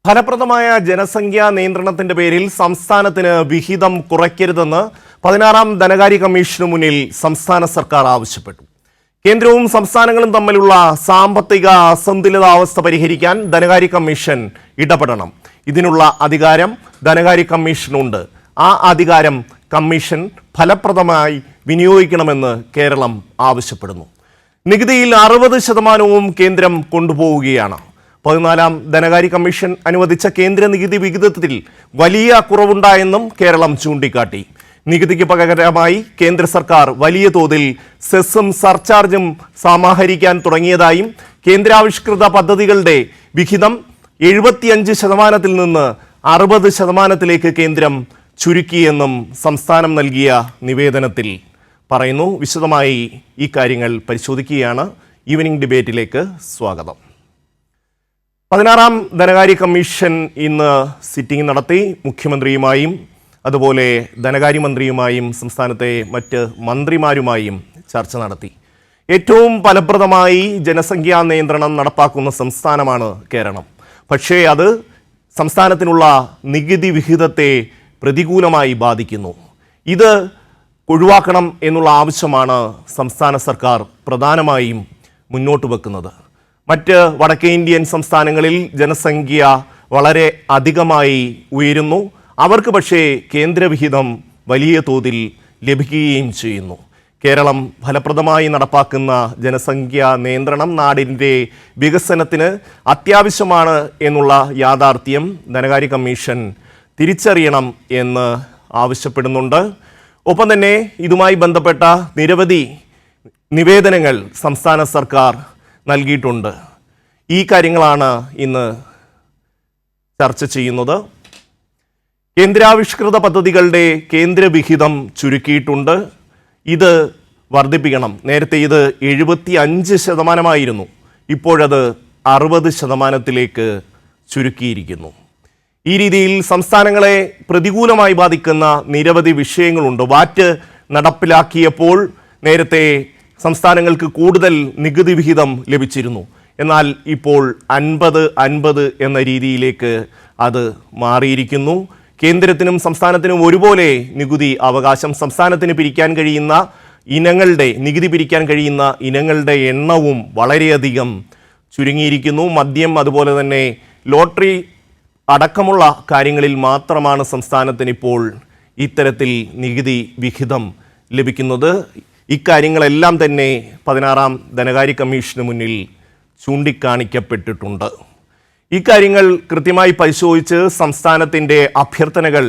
ഫലപ്രദമായ ജനസംഖ്യാ നിയന്ത്രണത്തിന്റെ പേരിൽ സംസ്ഥാനത്തിന് വിഹിതം കുറയ്ക്കരുതെന്ന് 16ാം ധനകാര്യ കമ്മീഷന് മുന്നിൽ സംസ്ഥാന സർക്കാർ ആവശ്യപ്പെട്ടു. കേന്ദ്രവും സംസ്ഥാനങ്ങളും തമ്മിലുള്ള സാമ്പത്തിക അസന്തുലിതാവസ്ഥ പരിഹരിക്കാൻ ധനകാര്യ കമ്മീഷൻ ഇടപെടണം. ഇതിനുള്ള അധികാരം ധനകാര്യ കമ്മീഷനുണ്ട്. ആ അധികാരം കമ്മീഷൻ ഫലപ്രദമായി വിനിയോഗിക്കണമെന്ന് കേരളം ആവശ്യപ്പെടുന്നു. നികുതിയിൽ 60% കേന്ദ്രം കൊണ്ടുപോവുകയാണ്. 14ാം ധനകാര്യ കമ്മീഷൻ അനുവദിച്ച കേന്ദ്ര നികുതി വിഹിതത്തിൽ വലിയ കുറവുണ്ടായെന്നും കേരളം ചൂണ്ടിക്കാട്ടി. നികുതിക്ക് പകരമായി കേന്ദ്ര സർക്കാർ വലിയ തോതിൽ സെസ്സും സർചാർജും സമാഹരിക്കാൻ തുടങ്ങിയതായും കേന്ദ്രാവിഷ്കൃത പദ്ധതികളുടെ വിഹിതം 75% നിന്ന് 60% കേന്ദ്രം ചുരുക്കിയെന്നും സംസ്ഥാനം നൽകിയ നിവേദനത്തിൽ പറയുന്നു. വിശദമായി ഈ കാര്യങ്ങൾ പരിശോധിക്കുകയാണ്. ഈവനിംഗ് ഡിബേറ്റിലേക്ക് സ്വാഗതം. 16ാം ധനകാര്യ കമ്മീഷൻ ഇന്ന് സിറ്റിംഗ് നടത്തി. മുഖ്യമന്ത്രിയുമായും അതുപോലെ ധനകാര്യമന്ത്രിയുമായും സംസ്ഥാനത്തെ മറ്റ് മന്ത്രിമാരുമായും ചർച്ച നടത്തി. ഏറ്റവും ഫലപ്രദമായി ജനസംഖ്യാ നിയന്ത്രണം നടപ്പാക്കുന്ന സംസ്ഥാനമാണ് കേരളം. പക്ഷേ അത് സംസ്ഥാനത്തിനുള്ള നികുതി വിഹിതത്തെ പ്രതികൂലമായി ബാധിക്കുന്നു. ഇത് ഒഴിവാക്കണം എന്നുള്ള ആവശ്യമാണ് സംസ്ഥാന സർക്കാർ പ്രധാനമായും മുന്നോട്ട് വെക്കുന്നത്. മറ്റ് വടക്കേ ഇന്ത്യൻ സംസ്ഥാനങ്ങളിൽ ജനസംഖ്യ വളരെ അധികമായി ഉയരുന്നു. അവർക്ക് പക്ഷേ കേന്ദ്രവിഹിതം വലിയ തോതിൽ ലഭിക്കുകയും ചെയ്യുന്നു. കേരളം ഫലപ്രദമായി നടപ്പാക്കുന്ന ജനസംഖ്യാ നിയന്ത്രണം നാടിൻ്റെ വികസനത്തിന് അത്യാവശ്യമാണ് എന്നുള്ള യാഥാർത്ഥ്യം ധനകാര്യ കമ്മീഷൻ തിരിച്ചറിയണം എന്ന് ആവശ്യപ്പെടുന്നുണ്ട്. ഒപ്പം തന്നെ ഇതുമായി ബന്ധപ്പെട്ട നിരവധി നിവേദനങ്ങൾ സംസ്ഥാന സർക്കാർ നൽകിയിട്ടുണ്ട്. ഈ കാര്യങ്ങളാണ് ഇന്ന് ചർച്ച ചെയ്യുന്നത്. കേന്ദ്രാവിഷ്കൃത പദ്ധതികളുടെ കേന്ദ്രവിഹിതം ചുരുക്കിയിട്ടുണ്ട്. ഇത് വർദ്ധിപ്പിക്കണം. നേരത്തെ ഇത് 75% ഇപ്പോഴത് 60% ചുരുക്കിയിരിക്കുന്നു. ഈ രീതിയിൽ സംസ്ഥാനങ്ങളെ പ്രതികൂലമായി ബാധിക്കുന്ന നിരവധി വിഷയങ്ങളുണ്ട്. വാറ്റ് നടപ്പിലാക്കിയപ്പോൾ നേരത്തെ സംസ്ഥാനങ്ങൾക്ക് കൂടുതൽ നികുതി വിഹിതം ലഭിച്ചിരുന്നു. എന്നാൽ ഇപ്പോൾ 50-50 എന്ന രീതിയിലേക്ക് അത് മാറിയിരിക്കുന്നു. കേന്ദ്രത്തിനും സംസ്ഥാനത്തിനും ഒരുപോലെ നികുതി അവകാശം. സംസ്ഥാനത്തിന് പിരിക്കാൻ കഴിയുന്ന ഇനങ്ങളുടെ നികുതി പിരിക്കാൻ കഴിയുന്ന ഇനങ്ങളുടെ എണ്ണവും വളരെയധികം ചുരുങ്ങിയിരിക്കുന്നു. മദ്യം അതുപോലെ തന്നെ ലോട്ടറി അടക്കമുള്ള കാര്യങ്ങളിൽ മാത്രമാണ് സംസ്ഥാനത്തിന് ഇപ്പോൾ ഇത്തരത്തിൽ നികുതി വിഹിതം ലഭിക്കുന്നത്. ഇക്കാര്യങ്ങളെല്ലാം തന്നെ 16ാം ധനകാര്യ കമ്മീഷന് മുന്നിൽ ചൂണ്ടിക്കാണിക്കപ്പെട്ടിട്ടുണ്ട്. ഇക്കാര്യങ്ങൾ കൃത്യമായി പരിശോധിച്ച് സംസ്ഥാനത്തിൻ്റെ അഭ്യർത്ഥനകൾ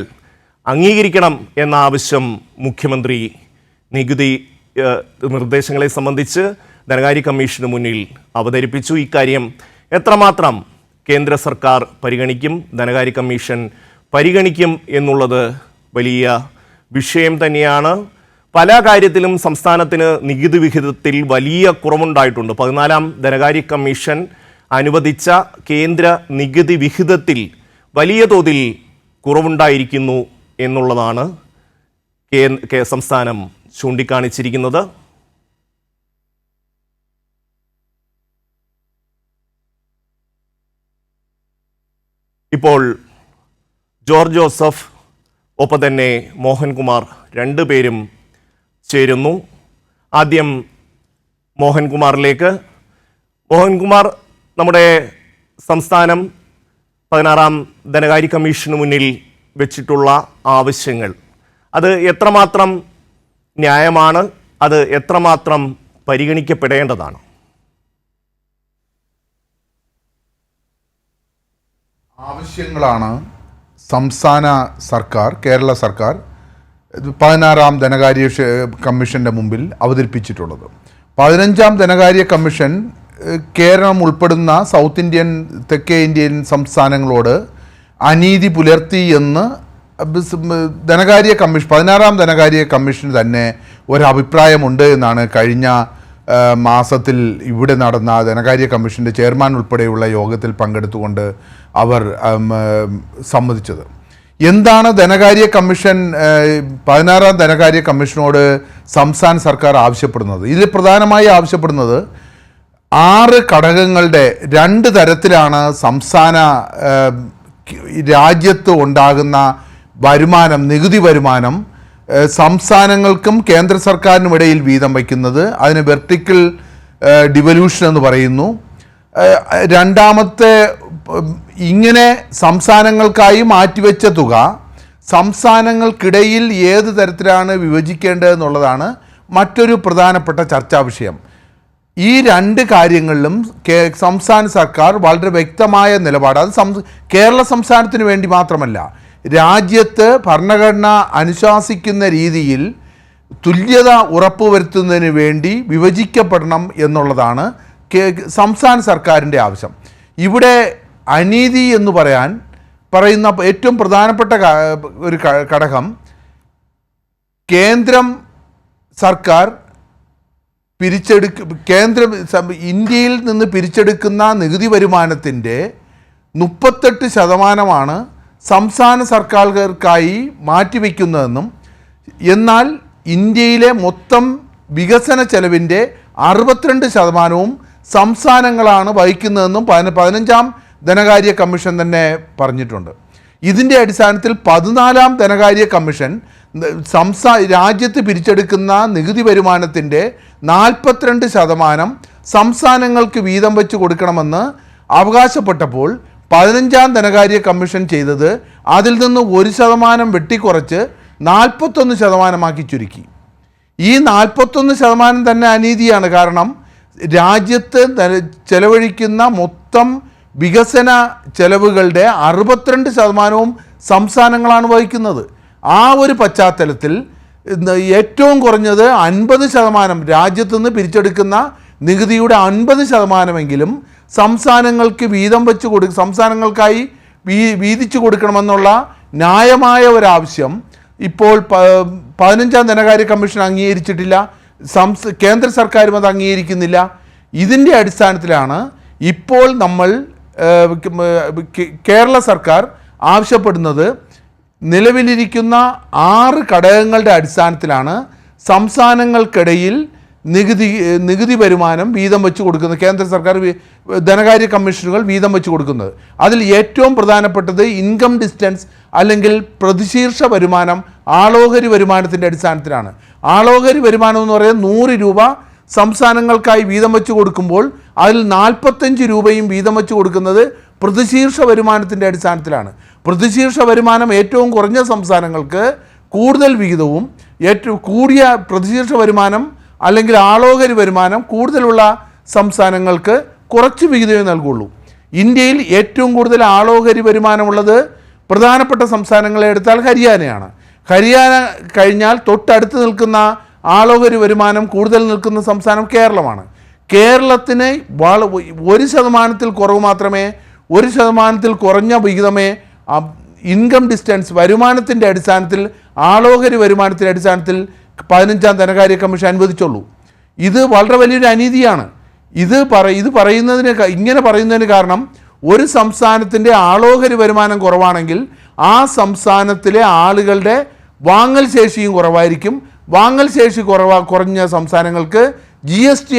അംഗീകരിക്കണം എന്ന ആവശ്യം മുഖ്യമന്ത്രി നികുതി നിർദ്ദേശങ്ങളെ സംബന്ധിച്ച് ധനകാര്യ കമ്മീഷന് മുന്നിൽ അവതരിപ്പിച്ചു. ഇക്കാര്യം എത്രമാത്രം കേന്ദ്ര സർക്കാർ പരിഗണിക്കും, ധനകാര്യ കമ്മീഷൻ പരിഗണിക്കും എന്നുള്ളത് വലിയ വിഷയം തന്നെയാണ്. പല കാര്യത്തിലും സംസ്ഥാനത്തിന് നികുതി വിഹിതത്തിൽ വലിയ കുറവുണ്ടായിട്ടുണ്ട്. 14ാം ധനകാര്യ കമ്മീഷൻ അനുവദിച്ച കേന്ദ്ര നികുതി വിഹിതത്തിൽ വലിയ തോതിൽ കുറവുണ്ടായിരിക്കുന്നു എന്നുള്ളതാണ് സംസ്ഥാനം ചൂണ്ടിക്കാണിച്ചിരിക്കുന്നത്. ഇപ്പോൾ ജോർജ് ജോസഫ് ഒപ്പം തന്നെ മോഹൻകുമാർ രണ്ടുപേരും ചേരുന്നു. ആദ്യം മോഹൻകുമാറിലേക്ക്. മോഹൻകുമാർ, നമ്മുടെ സംസ്ഥാനം 16ാം ധനകാര്യ കമ്മീഷന് മുന്നിൽ വെച്ചിട്ടുള്ള ആവശ്യങ്ങൾ അത് എത്രമാത്രം ന്യായമാണ്? അത് എത്രമാത്രം പരിഗണിക്കപ്പെടേണ്ടതാണ്? ആവശ്യങ്ങളാണ് സംസ്ഥാന സർക്കാർ, കേരള സർക്കാർ 16ാം ധനകാര്യ കമ്മീഷൻ്റെ മുമ്പിൽ അവതരിപ്പിച്ചിട്ടുള്ളത്. 15ാം ധനകാര്യ കമ്മീഷൻ കേരളം ഉൾപ്പെടുന്ന സൗത്ത് ഇന്ത്യൻ, തെക്കേ ഇന്ത്യൻ സംസ്ഥാനങ്ങളോട് അനീതി പുലർത്തി എന്ന് ധനകാര്യ കമ്മീഷൻ 16ാം ധനകാര്യ കമ്മീഷന് തന്നെ ഒരഭിപ്രായമുണ്ട് എന്നാണ് കഴിഞ്ഞ മാസത്തിൽ ഇവിടെ നടന്ന ധനകാര്യ കമ്മീഷൻ്റെ ചെയർമാൻ ഉൾപ്പെടെയുള്ള യോഗത്തിൽ പങ്കെടുത്തുകൊണ്ട് അവർ സമ്മതിച്ചത്. എന്താണ് ധനകാര്യ കമ്മീഷൻ 16ാം ധനകാര്യ കമ്മീഷനോട് സംസ്ഥാന സർക്കാർ ആവശ്യപ്പെടുന്നത്? ഇതിൽ പ്രധാനമായി ആവശ്യപ്പെടുന്നത് 6 ഘടകങ്ങളുടെ 2 തരത്തിലാണ് സംസ്ഥാന രാജ്യത്ത് ഉണ്ടാകുന്ന വരുമാനം, നികുതി വരുമാനം സംസ്ഥാനങ്ങൾക്കും കേന്ദ്ര സർക്കാരിനും ഇടയിൽ വീതം വയ്ക്കുന്നത്. അതിന് വെർട്ടിക്കൽ ഡിവല്യൂഷൻ എന്ന് പറയുന്നു. രണ്ടാമത്തെ, ഇങ്ങനെ സംസ്ഥാനങ്ങൾക്കായി മാറ്റിവെച്ച തുക സംസ്ഥാനങ്ങൾക്കിടയിൽ ഏത് തരത്തിലാണ് വിഭജിക്കേണ്ടതെന്നുള്ളതാണ് മറ്റൊരു പ്രധാനപ്പെട്ട ചർച്ചാ വിഷയം. ഈ രണ്ട് കാര്യങ്ങളിലും സംസ്ഥാന സർക്കാർ വളരെ വ്യക്തമായ നിലപാട്, അത് കേരള സംസ്ഥാനത്തിന് വേണ്ടി മാത്രമല്ല, രാജ്യത്ത് ഭരണഘടന അനുശാസിക്കുന്ന രീതിയിൽ തുല്യത ഉറപ്പുവരുത്തുന്നതിന് വേണ്ടി വിഭജിക്കപ്പെടണം എന്നുള്ളതാണ് സംസ്ഥാന സർക്കാരിൻ്റെ ആവശ്യം. ഇവിടെ അനീതി എന്ന് പറയുന്ന ഏറ്റവും പ്രധാനപ്പെട്ട ഒരു ഘടകം, കേന്ദ്രം സർക്കാർ ഇന്ത്യയിൽ നിന്ന് പിരിച്ചെടുക്കുന്ന നികുതി വരുമാനത്തിൻ്റെ 38% സംസ്ഥാന സർക്കാരുകൾക്കായി മാറ്റിവെക്കുന്നതെന്നും, എന്നാൽ ഇന്ത്യയിലെ മൊത്തം വികസന ചെലവിൻ്റെ 62% സംസ്ഥാനങ്ങളാണ് വഹിക്കുന്നതെന്നും 15ാം ധനകാര്യ കമ്മീഷൻ തന്നെ പറഞ്ഞിട്ടുണ്ട്. ഇതിൻ്റെ അടിസ്ഥാനത്തിൽ 14ാം ധനകാര്യ കമ്മീഷൻ രാജ്യത്ത് പിരിച്ചെടുക്കുന്ന നികുതി വരുമാനത്തിൻ്റെ 42% സംസ്ഥാനങ്ങൾക്ക് വീതം വെച്ച് കൊടുക്കണമെന്ന് അവകാശപ്പെട്ടപ്പോൾ 15ാം ധനകാര്യ കമ്മീഷൻ ചെയ്തത് അതിൽ നിന്ന് 1% വെട്ടിക്കുറച്ച് 41% ചുരുക്കി. ഈ 41% തന്നെ അനീതിയാണ്. കാരണം രാജ്യത്ത് ചെലവഴിക്കുന്ന മൊത്തം വികസന ചെലവുകളുടെ 62% സംസ്ഥാനങ്ങളാണ് വഹിക്കുന്നത്. ആ ഒരു പശ്ചാത്തലത്തിൽ ഏറ്റവും കുറഞ്ഞത് 50%, രാജ്യത്തുനിന്ന് പിരിച്ചെടുക്കുന്ന നികുതിയുടെ 50%എങ്കിലും സംസ്ഥാനങ്ങൾക്ക് വീതം വെച്ച് സംസ്ഥാനങ്ങൾക്കായി വീതിച്ചു കൊടുക്കണമെന്നുള്ള ന്യായമായ ഒരാവശ്യം ഇപ്പോൾ 15ാം ധനകാര്യ കമ്മീഷൻ അംഗീകരിച്ചിട്ടില്ല, കേന്ദ്ര സർക്കാരും അത് അംഗീകരിക്കുന്നില്ല. ഇതിൻ്റെ അടിസ്ഥാനത്തിലാണ് ഇപ്പോൾ നമ്മൾ കേരള സർക്കാർ ആവശ്യപ്പെടുന്നത്. നിലവിലിരിക്കുന്ന 6 ഘടകങ്ങളുടെ അടിസ്ഥാനത്തിലാണ് സംസ്ഥാനങ്ങൾക്കിടയിൽ നികുതി വരുമാനം വീതം വെച്ച് കൊടുക്കുന്നത്, കേന്ദ്ര സർക്കാർ ധനകാര്യ കമ്മീഷനുകൾ വീതം വെച്ച് കൊടുക്കുന്നത്. അതിൽ ഏറ്റവും പ്രധാനപ്പെട്ടത് ഇൻകം ഡിസ്റ്റൻസ് അല്ലെങ്കിൽ പ്രതിശീർഷ വരുമാനം, ആളോഹരി വരുമാനത്തിൻ്റെ അടിസ്ഥാനത്തിലാണ്. ആളോഹരി വരുമാനം എന്ന് പറയുന്നത് 100 രൂപ സംസ്ഥാനങ്ങൾക്കായി വീതം വെച്ച് കൊടുക്കുമ്പോൾ അതിൽ 45 രൂപയും വീതം വെച്ച് കൊടുക്കുന്നത് പ്രതിശീർഷ വരുമാനത്തിൻ്റെ അടിസ്ഥാനത്തിലാണ്. പ്രതിശീർഷ വരുമാനം ഏറ്റവും കുറഞ്ഞ സംസ്ഥാനങ്ങൾക്ക് കൂടുതൽ വിഹിതവും, ഏറ്റവും കൂടിയ പ്രതിശീർഷ വരുമാനം അല്ലെങ്കിൽ ആളോഹരി വരുമാനം കൂടുതലുള്ള സംസ്ഥാനങ്ങൾക്ക് കുറച്ച് വിഹിതമേ നൽകുള്ളൂ. ഇന്ത്യയിൽ ഏറ്റവും കൂടുതൽ ആളോഹരി വരുമാനമുള്ളത് പ്രധാനപ്പെട്ട സംസ്ഥാനങ്ങളെ എടുത്താൽ ഹരിയാനയാണ്. ഹരിയാന കഴിഞ്ഞാൽ തൊട്ടടുത്ത് നിൽക്കുന്ന ആളോഹരി വരുമാനം കൂടുതൽ നിൽക്കുന്ന സംസ്ഥാനം കേരളമാണ്. കേരളത്തിന് 1% കുറവ് മാത്രമേ, 1% കുറഞ്ഞ വിഹിതമേ ഇൻകം ഡിസ്റ്റൻസ് വരുമാനത്തിൻ്റെ അടിസ്ഥാനത്തിൽ, ആളോഹരി വരുമാനത്തിൻ്റെ അടിസ്ഥാനത്തിൽ 15ാം ധനകാര്യ കമ്മീഷൻ അനുവദിച്ചുള്ളൂ. ഇത് വളരെ വലിയൊരു അനീതിയാണ്. ഇങ്ങനെ പറയുന്നതിന് കാരണം, ഒരു സംസ്ഥാനത്തിൻ്റെ ആളോഹരി വരുമാനം കുറവാണെങ്കിൽ ആ സംസ്ഥാനത്തിലെ ആളുകളുടെ വാങ്ങൽ ശേഷിയും കുറവായിരിക്കും. വാങ്ങൽ ശേഷി കുറഞ്ഞ സംസ്ഥാനങ്ങൾക്ക് GST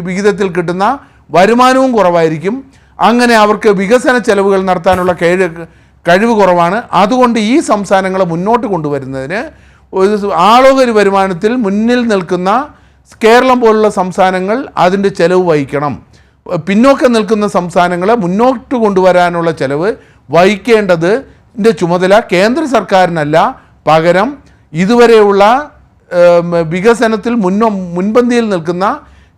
വിഹിതത്തിൽ കിട്ടുന്ന വരുമാനവും കുറവായിരിക്കും. അങ്ങനെ അവർക്ക് വികസന ചെലവുകൾ നടത്താനുള്ള കഴിവ് കുറവാണ്. അതുകൊണ്ട് ഈ സംസ്ഥാനങ്ങളെ മുന്നോട്ട് കൊണ്ടുവരുന്നതിന് ആളോഹരി വരുമാനത്തിൽ മുന്നിൽ നിൽക്കുന്ന കേരളം പോലുള്ള സംസ്ഥാനങ്ങൾ അതിൻ്റെ ചെലവ് വഹിക്കണം. പിന്നോക്കം നിൽക്കുന്ന സംസ്ഥാനങ്ങളെ മുന്നോട്ട് കൊണ്ടുവരാനുള്ള ചെലവ് വഹിക്കേണ്ടതിൻ്റെ ചുമതല കേന്ദ്ര സർക്കാരിനല്ല, പകരം ഇതുവരെയുള്ള വികസനത്തിൽ മുൻപന്തിയിൽ നിൽക്കുന്ന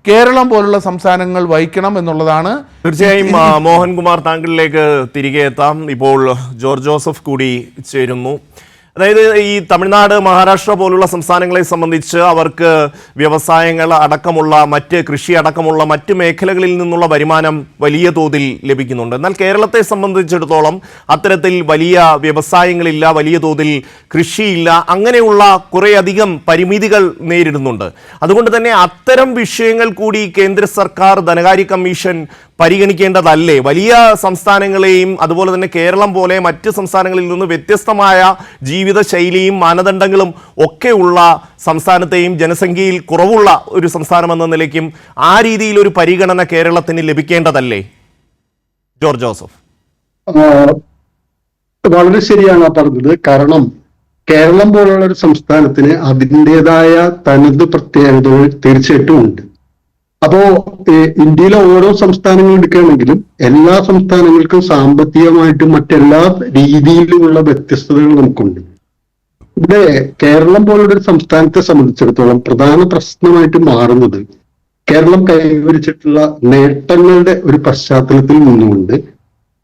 കേരളം പോലുള്ള സംസ്ഥാനങ്ങൾ വഹിക്കണം എന്നുള്ളതാണ്. തീർച്ചയായും മോഹൻകുമാർ, താങ്കളിലേക്ക് തിരികെ എത്താം. ഇപ്പോൾ ജോർജ് ജോസഫ് കൂടി ചേരുന്നു. അതായത് ഈ തമിഴ്നാട്, മഹാരാഷ്ട്ര പോലുള്ള സംസ്ഥാനങ്ങളെ സംബന്ധിച്ച് അവർക്ക് വ്യവസായങ്ങൾ അടക്കമുള്ള കൃഷി അടക്കമുള്ള മറ്റ് മേഖലകളിൽ നിന്നുള്ള വരുമാനം വലിയ തോതിൽ ലഭിക്കുന്നുണ്ട്. എന്നാൽ കേരളത്തെ സംബന്ധിച്ചിടത്തോളം അത്തരത്തിൽ വലിയ വ്യവസായങ്ങളില്ല, വലിയ തോതിൽ കൃഷിയില്ല, അങ്ങനെയുള്ള കുറേയധികം പരിമിതികൾ നേരിടുന്നുണ്ട്. അതുകൊണ്ട് തന്നെ അത്തരം വിഷയങ്ങൾ കൂടി കേന്ദ്ര സർക്കാർ ധനകാര്യ കമ്മീഷൻ പരിഗണിക്കേണ്ടതല്ലേ? വലിയ സംസ്ഥാനങ്ങളെയും അതുപോലെ തന്നെ കേരളം പോലെ മറ്റ് സംസ്ഥാനങ്ങളിൽ നിന്ന് വ്യത്യസ്തമായ ജീവിതശൈലിയും മാനദണ്ഡങ്ങളും ഒക്കെ ഉള്ള സംസ്ഥാനത്തെയും ജനസംഖ്യയിൽ കുറവുള്ള ഒരു സംസ്ഥാനമെന്ന നിലയ്ക്കും ആ രീതിയിൽ ഒരു പരിഗണന കേരളത്തിന് ലഭിക്കേണ്ടതല്ലേ? George Joseph. വളരെ ശരിയാണ് ആ പറഞ്ഞത്. കാരണം കേരളം പോലുള്ള ഒരു സംസ്ഥാനത്തിന് അതിൻ്റെതായ തനത് പ്രത്യേകതകൾ തീർച്ചയായിട്ടും ഉണ്ട്. അപ്പോ ഇന്ത്യയിലെ ഓരോ സംസ്ഥാനങ്ങൾ എടുക്കുകയാണെങ്കിലും എല്ലാ സംസ്ഥാനങ്ങൾക്കും സാമ്പത്തികമായിട്ടും മറ്റെല്ലാ രീതിയിലുമുള്ള വ്യത്യസ്തതകൾ നമുക്കുണ്ട്. ഇവിടെ കേരളം പോലുള്ള ഒരു സംസ്ഥാനത്തെ സംബന്ധിച്ചിടത്തോളം പ്രധാന പ്രശ്നമായിട്ട് മാറുന്നത് കേരളം കൈവരിച്ചിട്ടുള്ള നേട്ടങ്ങളുടെ ഒരു പശ്ചാത്തലത്തിൽ നിന്നുകൊണ്ട്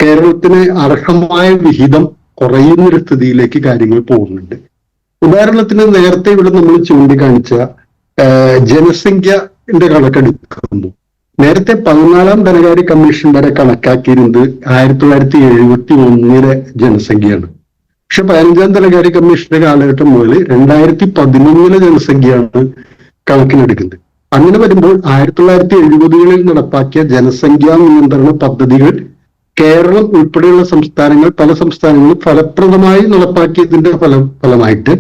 കേരളത്തിന് അർഹമായ വിഹിതം കുറയുന്നൊരു സ്ഥിതിയിലേക്ക് കാര്യങ്ങൾ പോകുന്നുണ്ട്. ഉദാഹരണത്തിന് നേരത്തെ ഇവിടെ നമ്മൾ ചൂണ്ടിക്കാണിച്ച ജനസംഖ്യന്റെ കണക്കെടുക്കുമ്പോൾ നേരത്തെ 14ാം ധനകാര്യ കമ്മീഷൻ വരെ കണക്കാക്കിയിരുന്നത് 1971 ജനസംഖ്യയാണ്. പക്ഷെ 15ാം ധനകാര്യ കമ്മീഷന്റെ കാലഘട്ടം മുതൽ 2011 ജനസംഖ്യയാണ് കണക്കിലെടുക്കുന്നത്. അങ്ങനെ വരുമ്പോൾ 1970കളിൽ നടപ്പാക്കിയ ജനസംഖ്യാ നിയന്ത്രണ പദ്ധതികൾ കേരളം ഉൾപ്പെടെയുള്ള സംസ്ഥാനങ്ങൾ പല സംസ്ഥാനങ്ങളും ഫലപ്രദമായി നടപ്പാക്കിയതിന്റെ ഫലമായിട്ട്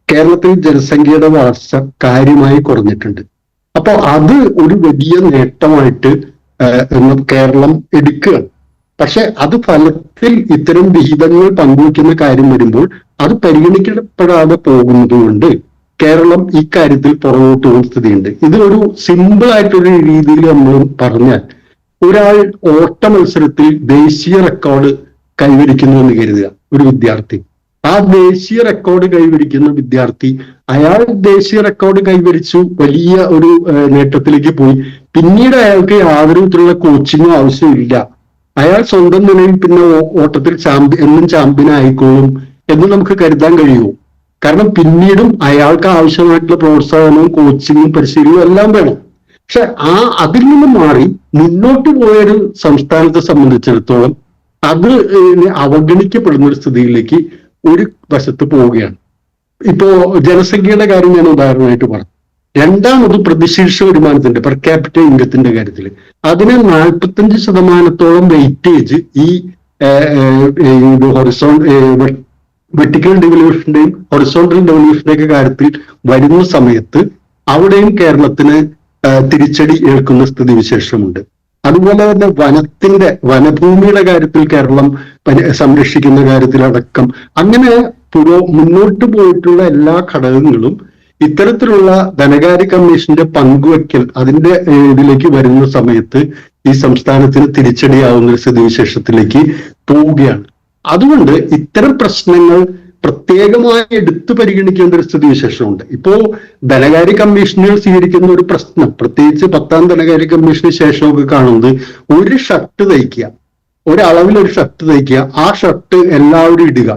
കേരളത്തിൽ ജനസംഖ്യയുടെ വളർച്ച കാര്യമായി കുറഞ്ഞിട്ടുണ്ട്. അപ്പൊ അത് ഒരു വലിയ നേട്ടമായിട്ട് കേരളം എടുക്കുകയാണ്. പക്ഷെ അത് ഫലത്തിൽ ഇത്തരം വിഹിതങ്ങൾ പങ്കുവയ്ക്കുന്ന കാര്യം വരുമ്പോൾ അത് പരിഗണിക്കപ്പെടാതെ പോകുന്നത് കൊണ്ട് കേരളം ഇക്കാര്യത്തിൽ പുറകോട്ട് പോകുന്ന സ്ഥിതിയുണ്ട്. ഇത് ഒരു സിമ്പിൾ ആയിട്ടൊരു രീതിയിൽ നമ്മൾ പറഞ്ഞാൽ, ഒരാൾ ഓട്ട മത്സരത്തിൽ ദേശീയ റെക്കോർഡ് കൈവരിക്കുന്നു എന്ന് കരുതുക, ഒരു വിദ്യാർത്ഥി. ആ ദേശീയ റെക്കോർഡ് കൈവരിക്കുന്ന വിദ്യാർത്ഥി അയാൾ ദേശീയ റെക്കോർഡ് കൈവരിച്ചു, വലിയ ഒരു നേട്ടത്തിലേക്ക് പോയി. പിന്നീട് അയാൾക്ക് യാതൊരു വിധത്തിലുള്ള കോച്ചിങ്ങോ ആവശ്യമില്ല. അയാൾ സ്വന്തം നിലയിൽ പിന്നെ ഓട്ടത്തിൽ എന്നും ചാമ്പ്യൻ ആയിക്കോളും എന്ന് നമുക്ക് കരുതാൻ കഴിയുമോ? കാരണം പിന്നീടും അയാൾക്ക് ആവശ്യമായിട്ടുള്ള പ്രോത്സാഹനവും കോച്ചിങ്ങും പരിശീലനവും എല്ലാം വേണം. പക്ഷെ അതിൽ നിന്ന് മാറി മുന്നോട്ട് പോയൊരു സംസ്ഥാനത്തെ സംബന്ധിച്ചിടത്തോളം അത് അവഗണിക്കപ്പെടുന്ന ഒരു സ്ഥിതിയിലേക്ക് ഒരു വശത്ത് പോവുകയാണ്. ഇപ്പോ ജനസംഖ്യയുടെ കാര്യം ഞാൻ ഉദാഹരണമായിട്ട് പറഞ്ഞു. രണ്ടാമത് പ്രതിശീർഷ വരുമാനത്തിന്റെ പെർ ക്യാപിറ്റ ഇൻകത്തിന്റെ കാര്യത്തിൽ അതിന് 45% വെയിറ്റേജ് ഈ വെർട്ടിക്കൽ ഡെവല്യൂഷന്റെയും ഹൊറിസോണ്ടൽ ഡെവല്യൂഷന്റെയൊക്കെ കാര്യത്തിൽ വരുന്ന സമയത്ത് അവിടെയും കേരളത്തിന് തിരിച്ചടി ഏൽക്കുന്ന സ്ഥിതിവിശേഷമുണ്ട്. അതുപോലെ തന്നെ വനഭൂമിയുടെ കാര്യത്തിൽ കേരളം സംരക്ഷിക്കുന്ന കാര്യത്തിലടക്കം അങ്ങനെ മുന്നോട്ട് പോയിട്ടുള്ള എല്ലാ ഘടകങ്ങളും ഇത്തരത്തിലുള്ള ധനകാര്യ കമ്മീഷന്റെ പങ്കുവയ്ക്കൽ അതിന്റെ ഇതിലേക്ക് വരുന്ന സമയത്ത് ഈ സംസ്ഥാനത്തിന് തിരിച്ചടിയാവുന്ന ഒരു സ്ഥിതിവിശേഷത്തിലേക്ക് പോവുകയാണ്. അതുകൊണ്ട് ഇത്തരം പ്രശ്നങ്ങൾ പ്രത്യേകമായി എടുത്തു പരിഗണിക്കേണ്ട ഒരു സ്ഥിതിവിശേഷമുണ്ട്. ഇപ്പോ ധനകാര്യ കമ്മീഷനുകൾ സ്വീകരിക്കുന്ന ഒരു പ്രശ്നം, പ്രത്യേകിച്ച് 10ാം ധനകാര്യ കമ്മീഷന് ശേഷമൊക്കെ കാണുന്നത്, ഒരു ഷർട്ട് തയ്ക്കുക, ഒരളവിൽ ഒരു ഷർട്ട് തയ്ക്കുക, ആ ഷർട്ട് എല്ലാവരും ഇടുക,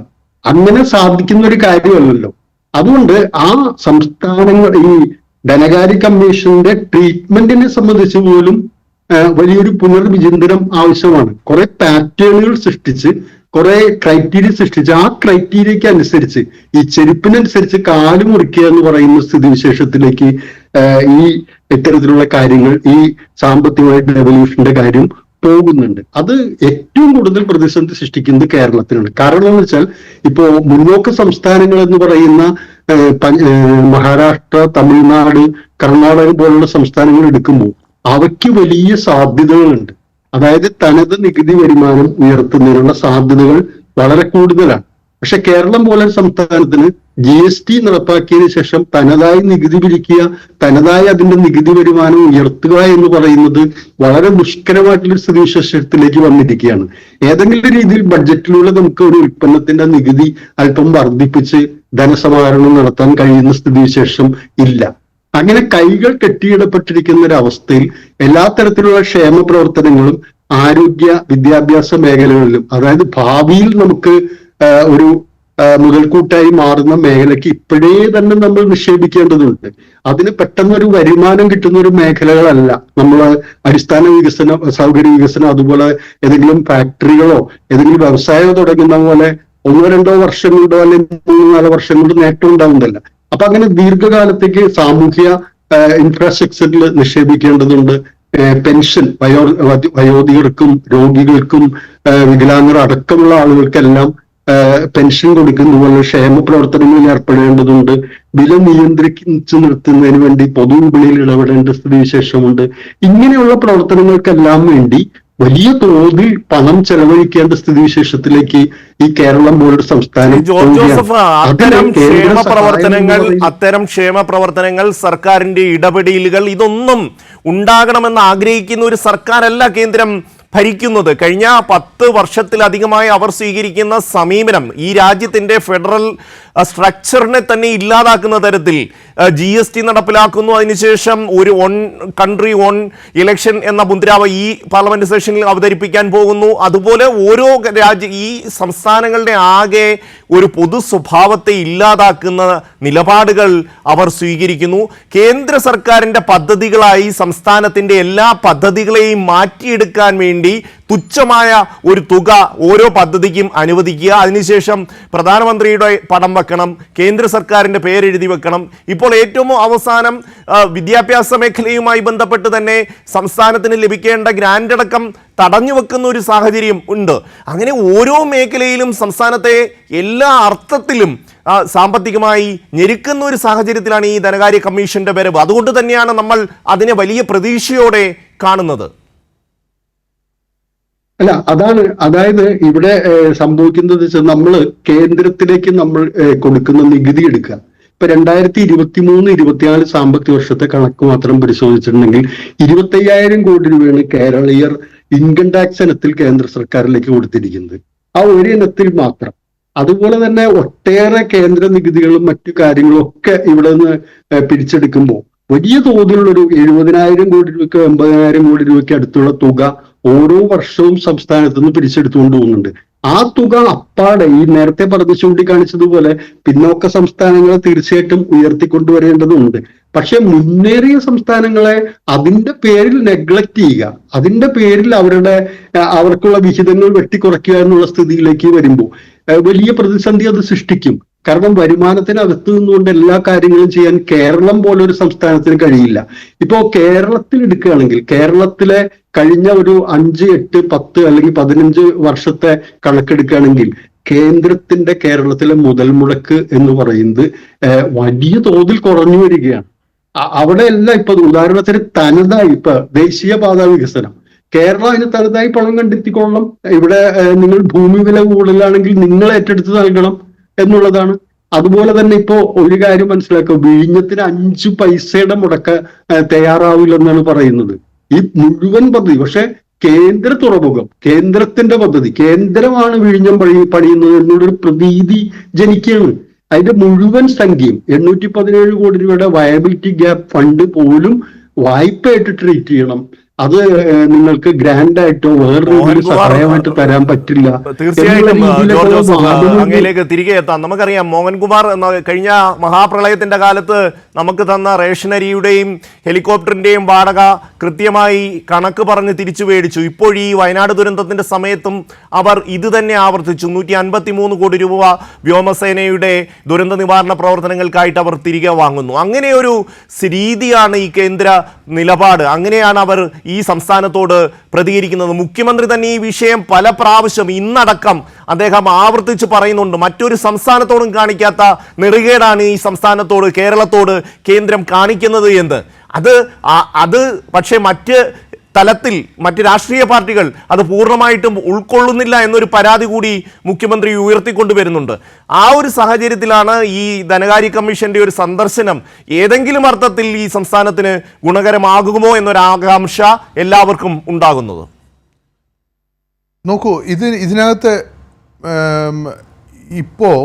അങ്ങനെ സാധിക്കുന്ന ഒരു കാര്യമല്ലല്ലോ. അതുകൊണ്ട് ആ സംസ്ഥാനങ്ങൾ ഈ ധനകാര്യ കമ്മീഷന്റെ ട്രീറ്റ്മെന്റിനെ സംബന്ധിച്ച് പോലും വലിയൊരു പുനർവിചിന്തനം ആവശ്യമാണ്. കുറെ പാറ്റേണുകൾ സൃഷ്ടിച്ച് കുറെ ക്രൈറ്റീരിയ സൃഷ്ടിച്ച് ആ ക്രൈറ്റീരിയക്ക് അനുസരിച്ച് ഈ ചെരുപ്പിനനുസരിച്ച് കാല് മുറിക്കുക എന്ന് പറയുന്ന സ്ഥിതിവിശേഷത്തിലേക്ക് ഈ ഇത്തരത്തിലുള്ള കാര്യങ്ങൾ ഈ സാമ്പത്തികമായിട്ട് റെവല്യൂഷന്റെ കാര്യം പോകുന്നുണ്ട്. അത് ഏറ്റവും കൂടുതൽ പ്രതിസന്ധി സൃഷ്ടിക്കുന്നത് കേരളത്തിനാണ്. കാരണം എന്ന് വെച്ചാൽ ഇപ്പോ മുന്നോക്ക സംസ്ഥാനങ്ങൾ എന്ന് പറയുന്ന മഹാരാഷ്ട്ര, തമിഴ്നാട്, കർണാടക പോലുള്ള സംസ്ഥാനങ്ങൾ എടുക്കുമ്പോൾ അവയ്ക്ക് വലിയ സാധ്യതകളുണ്ട്. അതായത് തനത് നികുതി വരുമാനം ഉയർത്തുന്നതിനുള്ള സാധ്യതകൾ വളരെ കൂടുതലാണ്. പക്ഷെ കേരളം പോലെ സംസ്ഥാനത്തിന് GST നടപ്പാക്കിയതിനു ശേഷം തനതായി നികുതി പിരിക്കുക, തനതായി അതിന്റെ നികുതി വരുമാനം ഉയർത്തുക എന്ന് പറയുന്നത് വളരെ ദുഷ്കരമായിട്ടുള്ള സ്ഥിതിവിശേഷത്തിലേക്ക് വന്നിരിക്കുകയാണ്. ഏതെങ്കിലും രീതിയിൽ ബഡ്ജറ്റിലൂടെ നമുക്ക് ഒരു ഉൽപ്പന്നത്തിന്റെ നികുതി അല്പം വർദ്ധിപ്പിച്ച് ധനസമാഹരണം നടത്താൻ കഴിയുന്ന സ്ഥിതിവിശേഷം ഇല്ല. അങ്ങനെ കൈകൾ കെട്ടിയിടപ്പെട്ടിരിക്കുന്ന ഒരു അവസ്ഥയിൽ എല്ലാ തരത്തിലുള്ള ക്ഷേമ പ്രവർത്തനങ്ങളും ആരോഗ്യ വിദ്യാഭ്യാസ മേഖലകളിലും, അതായത് ഭാവിയിൽ നമുക്ക് ഒരു മുതൽക്കൂട്ടായി മാറുന്ന മേഖലയ്ക്ക് ഇപ്പോഴേ തന്നെ നമ്മൾ നിക്ഷേപിക്കേണ്ടതുണ്ട്. അതിന് പെട്ടെന്നൊരു വരുമാനം കിട്ടുന്ന ഒരു മേഖലകളല്ല നമ്മൾ അടിസ്ഥാന വികസനം, സൗകര്യ വികസനം, അതുപോലെ ഏതെങ്കിലും ഫാക്ടറികളോ ഏതെങ്കിലും വ്യവസായമോ തുടങ്ങുന്ന പോലെ 1-2 വർഷം കൊണ്ടോ അല്ലെങ്കിൽ 3-4 വർഷം കൊണ്ട് നേട്ടം ഉണ്ടാവുന്നതല്ല. അപ്പൊ അങ്ങനെ ദീർഘകാലത്തേക്ക് സാമൂഹ്യ ഇൻഫ്രാസ്ട്രക്ചറിൽ നിക്ഷേപിക്കേണ്ടതുണ്ട്. പെൻഷൻ വയോധികർക്കും രോഗികൾക്കും വികലാംഗർ അടക്കമുള്ള ആളുകൾക്കെല്ലാം പെൻഷൻ കൊടുക്കുന്ന പോലെ ക്ഷേമ പ്രവർത്തനങ്ങളിൽ ഏർപ്പെടേണ്ടതുണ്ട്. വില നിയന്ത്രിച്ചു നിർത്തുന്നതിന് വേണ്ടി പൊതുവിപണിയിൽ ഇടപെടേണ്ട സ്ഥിതിവിശേഷമുണ്ട്. ഇങ്ങനെയുള്ള പ്രവർത്തനങ്ങൾക്കെല്ലാം വേണ്ടി വലിയ തോതിൽ പണം ചെലവഴിക്കേണ്ട സ്ഥിതിവിശേഷത്തിലേക്ക് ഈ കേരളം പോലൊരു സംസ്ഥാനം ജോർജ് ജോസഫ്, പോവുകയാണ്. അത്തരം ക്ഷേമ പ്രവർത്തനങ്ങൾ, സർക്കാരിന്റെ ഇടപെടലുകൾ, ഇതൊന്നും ഉണ്ടാകണമെന്ന് ആഗ്രഹിക്കുന്ന ഒരു സർക്കാരല്ല കേന്ദ്രം ഭരിക്കുന്നത്. കഴിഞ്ഞ 10 വർഷത്തിലധികമായി അവർ സ്വീകരിക്കുന്ന സമീപനം ഈ രാജ്യത്തിന്റെ ഫെഡറൽ സ്ട്രക്ചറിനെ തന്നെ ഇല്ലാതാക്കുന്ന തരത്തിൽ GST നടപ്പിലാക്കുന്നു. അതിനുശേഷം ഒരു വൺ കൺട്രി വൺ ഇലക്ഷൻ എന്ന മുദ്രാവാക്യം ഈ പാർലമെന്റ് സെഷനിൽ അവതരിപ്പിക്കാൻ പോകുന്നു. അതുപോലെ ഓരോ ഈ സംസ്ഥാനങ്ങളുടെ ആകെ ഒരു പൊതു സ്വഭാവത്തെ ഇല്ലാതാക്കുന്ന നിലപാടുകൾ അവർ സ്വീകരിക്കുന്നു. കേന്ദ്ര സർക്കാരിന്റെ പദ്ധതികളായി സംസ്ഥാനത്തിന്റെ എല്ലാ പദ്ധതികളെയും മാറ്റിയെടുക്കാൻ വേണ്ടി തുച്ഛമായ ഒരു തുക ഓരോ പദ്ധതിക്കും അനുവദിക്കുക. അതിനുശേഷം പ്രധാനമന്ത്രിയുടെ പടം വെക്കണം, കേന്ദ്ര സർക്കാരിൻ്റെ പേരെഴുതി വെക്കണം. ഇപ്പോൾ ഏറ്റവും അവസാനം വിദ്യാഭ്യാസ മേഖലയുമായി ബന്ധപ്പെട്ട് തന്നെ സംസ്ഥാനത്തിന് ലഭിക്കേണ്ട ഗ്രാന്റ് അടക്കം തടഞ്ഞു വെക്കുന്ന ഒരു സാഹചര്യം ഉണ്ട്. അങ്ങനെ ഓരോ മേഖലയിലും സംസ്ഥാനത്തെ എല്ലാ അർത്ഥത്തിലും സാമ്പത്തികമായി ഞെരുക്കുന്ന ഒരു സാഹചര്യത്തിലാണ് ഈ ധനകാര്യ കമ്മീഷന്റെ വരവ്. അതുകൊണ്ട് തന്നെയാണ് നമ്മൾ അതിനെ വലിയ പ്രതീക്ഷയോടെ കാണുന്നത്. അല്ല, അതായത് ഇവിടെ സംഭവിക്കുന്നത് വെച്ചാൽ നമ്മൾ കേന്ദ്രത്തിലേക്ക് നമ്മൾ കൊടുക്കുന്ന നികുതി എടുക്കുക. ഇപ്പൊ 2023-24 സാമ്പത്തിക വർഷത്തെ കണക്ക് മാത്രം പരിശോധിച്ചിട്ടുണ്ടെങ്കിൽ 25,000 കോടി രൂപയാണ് കേരളീയർ ഇൻകം ടാക്സ് ഇനത്തിൽ കേന്ദ്ര സർക്കാരിലേക്ക് കൊടുത്തിരിക്കുന്നത്. ആ ഒരു ഇനത്തിൽ മാത്രം. അതുപോലെ തന്നെ ഒട്ടേറെ കേന്ദ്ര നികുതികളും മറ്റു കാര്യങ്ങളും ഒക്കെ ഇവിടെ നിന്ന് പിടിച്ചെടുക്കുമ്പോൾ വലിയ തോതിലുള്ളൊരു 70,000 കോടി രൂപയ്ക്ക് 80,000 കോടി രൂപയ്ക്ക് അടുത്തുള്ള തുക ഓരോ വർഷവും സംസ്ഥാനത്ത് നിന്ന് പിടിച്ചെടുത്തുകൊണ്ട് പോകുന്നുണ്ട്. ആ തുക അപ്പാടെ ഈ നേരത്തെ പറഞ്ഞ് ചൂണ്ടിക്കാണിച്ചതുപോലെ പിന്നോക്ക സംസ്ഥാനങ്ങളെ തീർച്ചയായിട്ടും ഉയർത്തിക്കൊണ്ടുവരേണ്ടതുണ്ട്. പക്ഷെ മുന്നേറിയ സംസ്ഥാനങ്ങളെ അതിന്റെ പേരിൽ നെഗ്ലക്ട് ചെയ്യുക, അതിന്റെ പേരിൽ അവർക്കുള്ള വിഹിതങ്ങൾ വെട്ടിക്കുറയ്ക്കുക എന്നുള്ള സ്ഥിതിയിലേക്ക് വരുമ്പോൾ വലിയ പ്രതിസന്ധി അത് സൃഷ്ടിക്കും. കാരണം വരുമാനത്തിനകത്ത് നിന്നുകൊണ്ട് എല്ലാ കാര്യങ്ങളും ചെയ്യാൻ കേരളം പോലൊരു സംസ്ഥാനത്തിന് കഴിയില്ല. ഇപ്പോ കേരളത്തിൽ എടുക്കുകയാണെങ്കിൽ കേരളത്തിലെ കഴിഞ്ഞ ഒരു 5, 8, 10 അല്ലെങ്കിൽ 15 വർഷത്തെ കണക്കെടുക്കുകയാണെങ്കിൽ കേന്ദ്രത്തിന്റെ കേരളത്തിലെ മുതൽ മുടക്ക് എന്ന് പറയുന്നത് വലിയ തോതിൽ കുറഞ്ഞു വരികയാണ്. അവിടെയെല്ലാം ഇപ്പൊ ഉദാഹരണത്തിന് തനതായി ഇപ്പൊ ദേശീയപാത വികസനം, കേരളം അതിന് തനതായി പണം കണ്ടെത്തിക്കൊള്ളണം. ഇവിടെ നിങ്ങൾ ഭൂമി വില കൂടുതലാണെങ്കിൽ നിങ്ങൾ ഏറ്റെടുത്ത് നൽകണം എന്നുള്ളതാണ്. അതുപോലെ തന്നെ ഇപ്പോ ഒരു കാര്യം മനസ്സിലാക്കുക, വിഴിഞ്ഞത്തിന് 5 പൈസയുടെ മുടക്ക തയ്യാറാവില്ലെന്നാണ് പറയുന്നത് ഈ മുഴുവൻ പദ്ധതി. പക്ഷെ കേന്ദ്ര തുറമുഖം, കേന്ദ്രത്തിന്റെ പദ്ധതി, കേന്ദ്രമാണ് വിഴിഞ്ഞം പണിയുന്നത് എന്നുള്ളൊരു പ്രതീതി ജനിക്കുകയാണ്. അതിന്റെ മുഴുവൻ സംഖ്യയും 817 കോടി രൂപയുടെ വയബിലിറ്റി ഗ്യാപ്പ് ഫണ്ട് പോലും വായ്പയായിട്ട് ട്രീറ്റ് ചെയ്യണം. അത് നിങ്ങൾക്ക് ഗ്രാൻഡ് ആയിട്ടോ വേറൊരു സഹായമായിട്ട് തരാൻ പറ്റില്ല. തീർച്ചയായിട്ടും ജോർജ് ജോസഫ്, അങ്ങയിലേക്ക് തിരികെ എത്താം. നമുക്കറിയാം മോഹൻകുമാർ കഴിഞ്ഞ മഹാപ്രളയത്തിന്റെ കാലത്ത് നമുക്ക് തന്ന റേഷനരിയുടെയും ഹെലികോപ്റ്ററിന്റെയും വാടക കൃത്യമായി കണക്ക് പറഞ്ഞ് തിരിച്ചു മേടിച്ചു. ഇപ്പോൾ ഈ വയനാട് ദുരന്തത്തിന്റെ സമയത്തും അവർ ഇത് തന്നെ ആവർത്തിച്ചു. 153 കോടി രൂപ വ്യോമസേനയുടെ ദുരന്ത നിവാരണ പ്രവർത്തനങ്ങൾക്കായിട്ട് അവർ തിരികെ വാങ്ങുന്നു. അങ്ങനെ ഒരു രീതിയാണ് ഈ കേന്ദ്ര നിലപാട്. അങ്ങനെയാണ് അവർ ഈ സംസ്ഥാനത്തോട് പ്രതികരിക്കുന്നത്. മുഖ്യമന്ത്രി തന്നെ ഈ വിഷയം പല പ്രാവശ്യം ഇന്നടക്കം അദ്ദേഹം ആവർത്തിച്ച് പറയുന്നുണ്ട്. മറ്റൊരു സംസ്ഥാനത്തോടും കാണിക്കാത്ത നെറുകേടാണ് ഈ സംസ്ഥാനത്തോട്, കേരളത്തോട് കേന്ദ്രം കാണിക്കുന്നത് എന്ന്. അത് പക്ഷേ മറ്റ് തലത്തിൽ മറ്റ് രാഷ്ട്രീയ പാർട്ടികൾ അത് പൂർണ്ണമായിട്ടും ഉൾക്കൊള്ളുന്നില്ല എന്നൊരു പരാതി കൂടി മുഖ്യമന്ത്രി ഉയർത്തിക്കൊണ്ടുവരുന്നുണ്ട്. ആ ഒരു സാഹചര്യത്തിലാണ് ഈ ധനകാര്യ കമ്മീഷന്റെ ഒരു സന്ദർശനം ഏതെങ്കിലും അർത്ഥത്തിൽ ഈ സംസ്ഥാനത്തിന് ഗുണകരമാകുമോ എന്നൊരാകാംക്ഷ എല്ലാവർക്കും ഉണ്ടാകുന്നത്. നോക്കൂ, ഇതിനകത്ത് ഇപ്പോൾ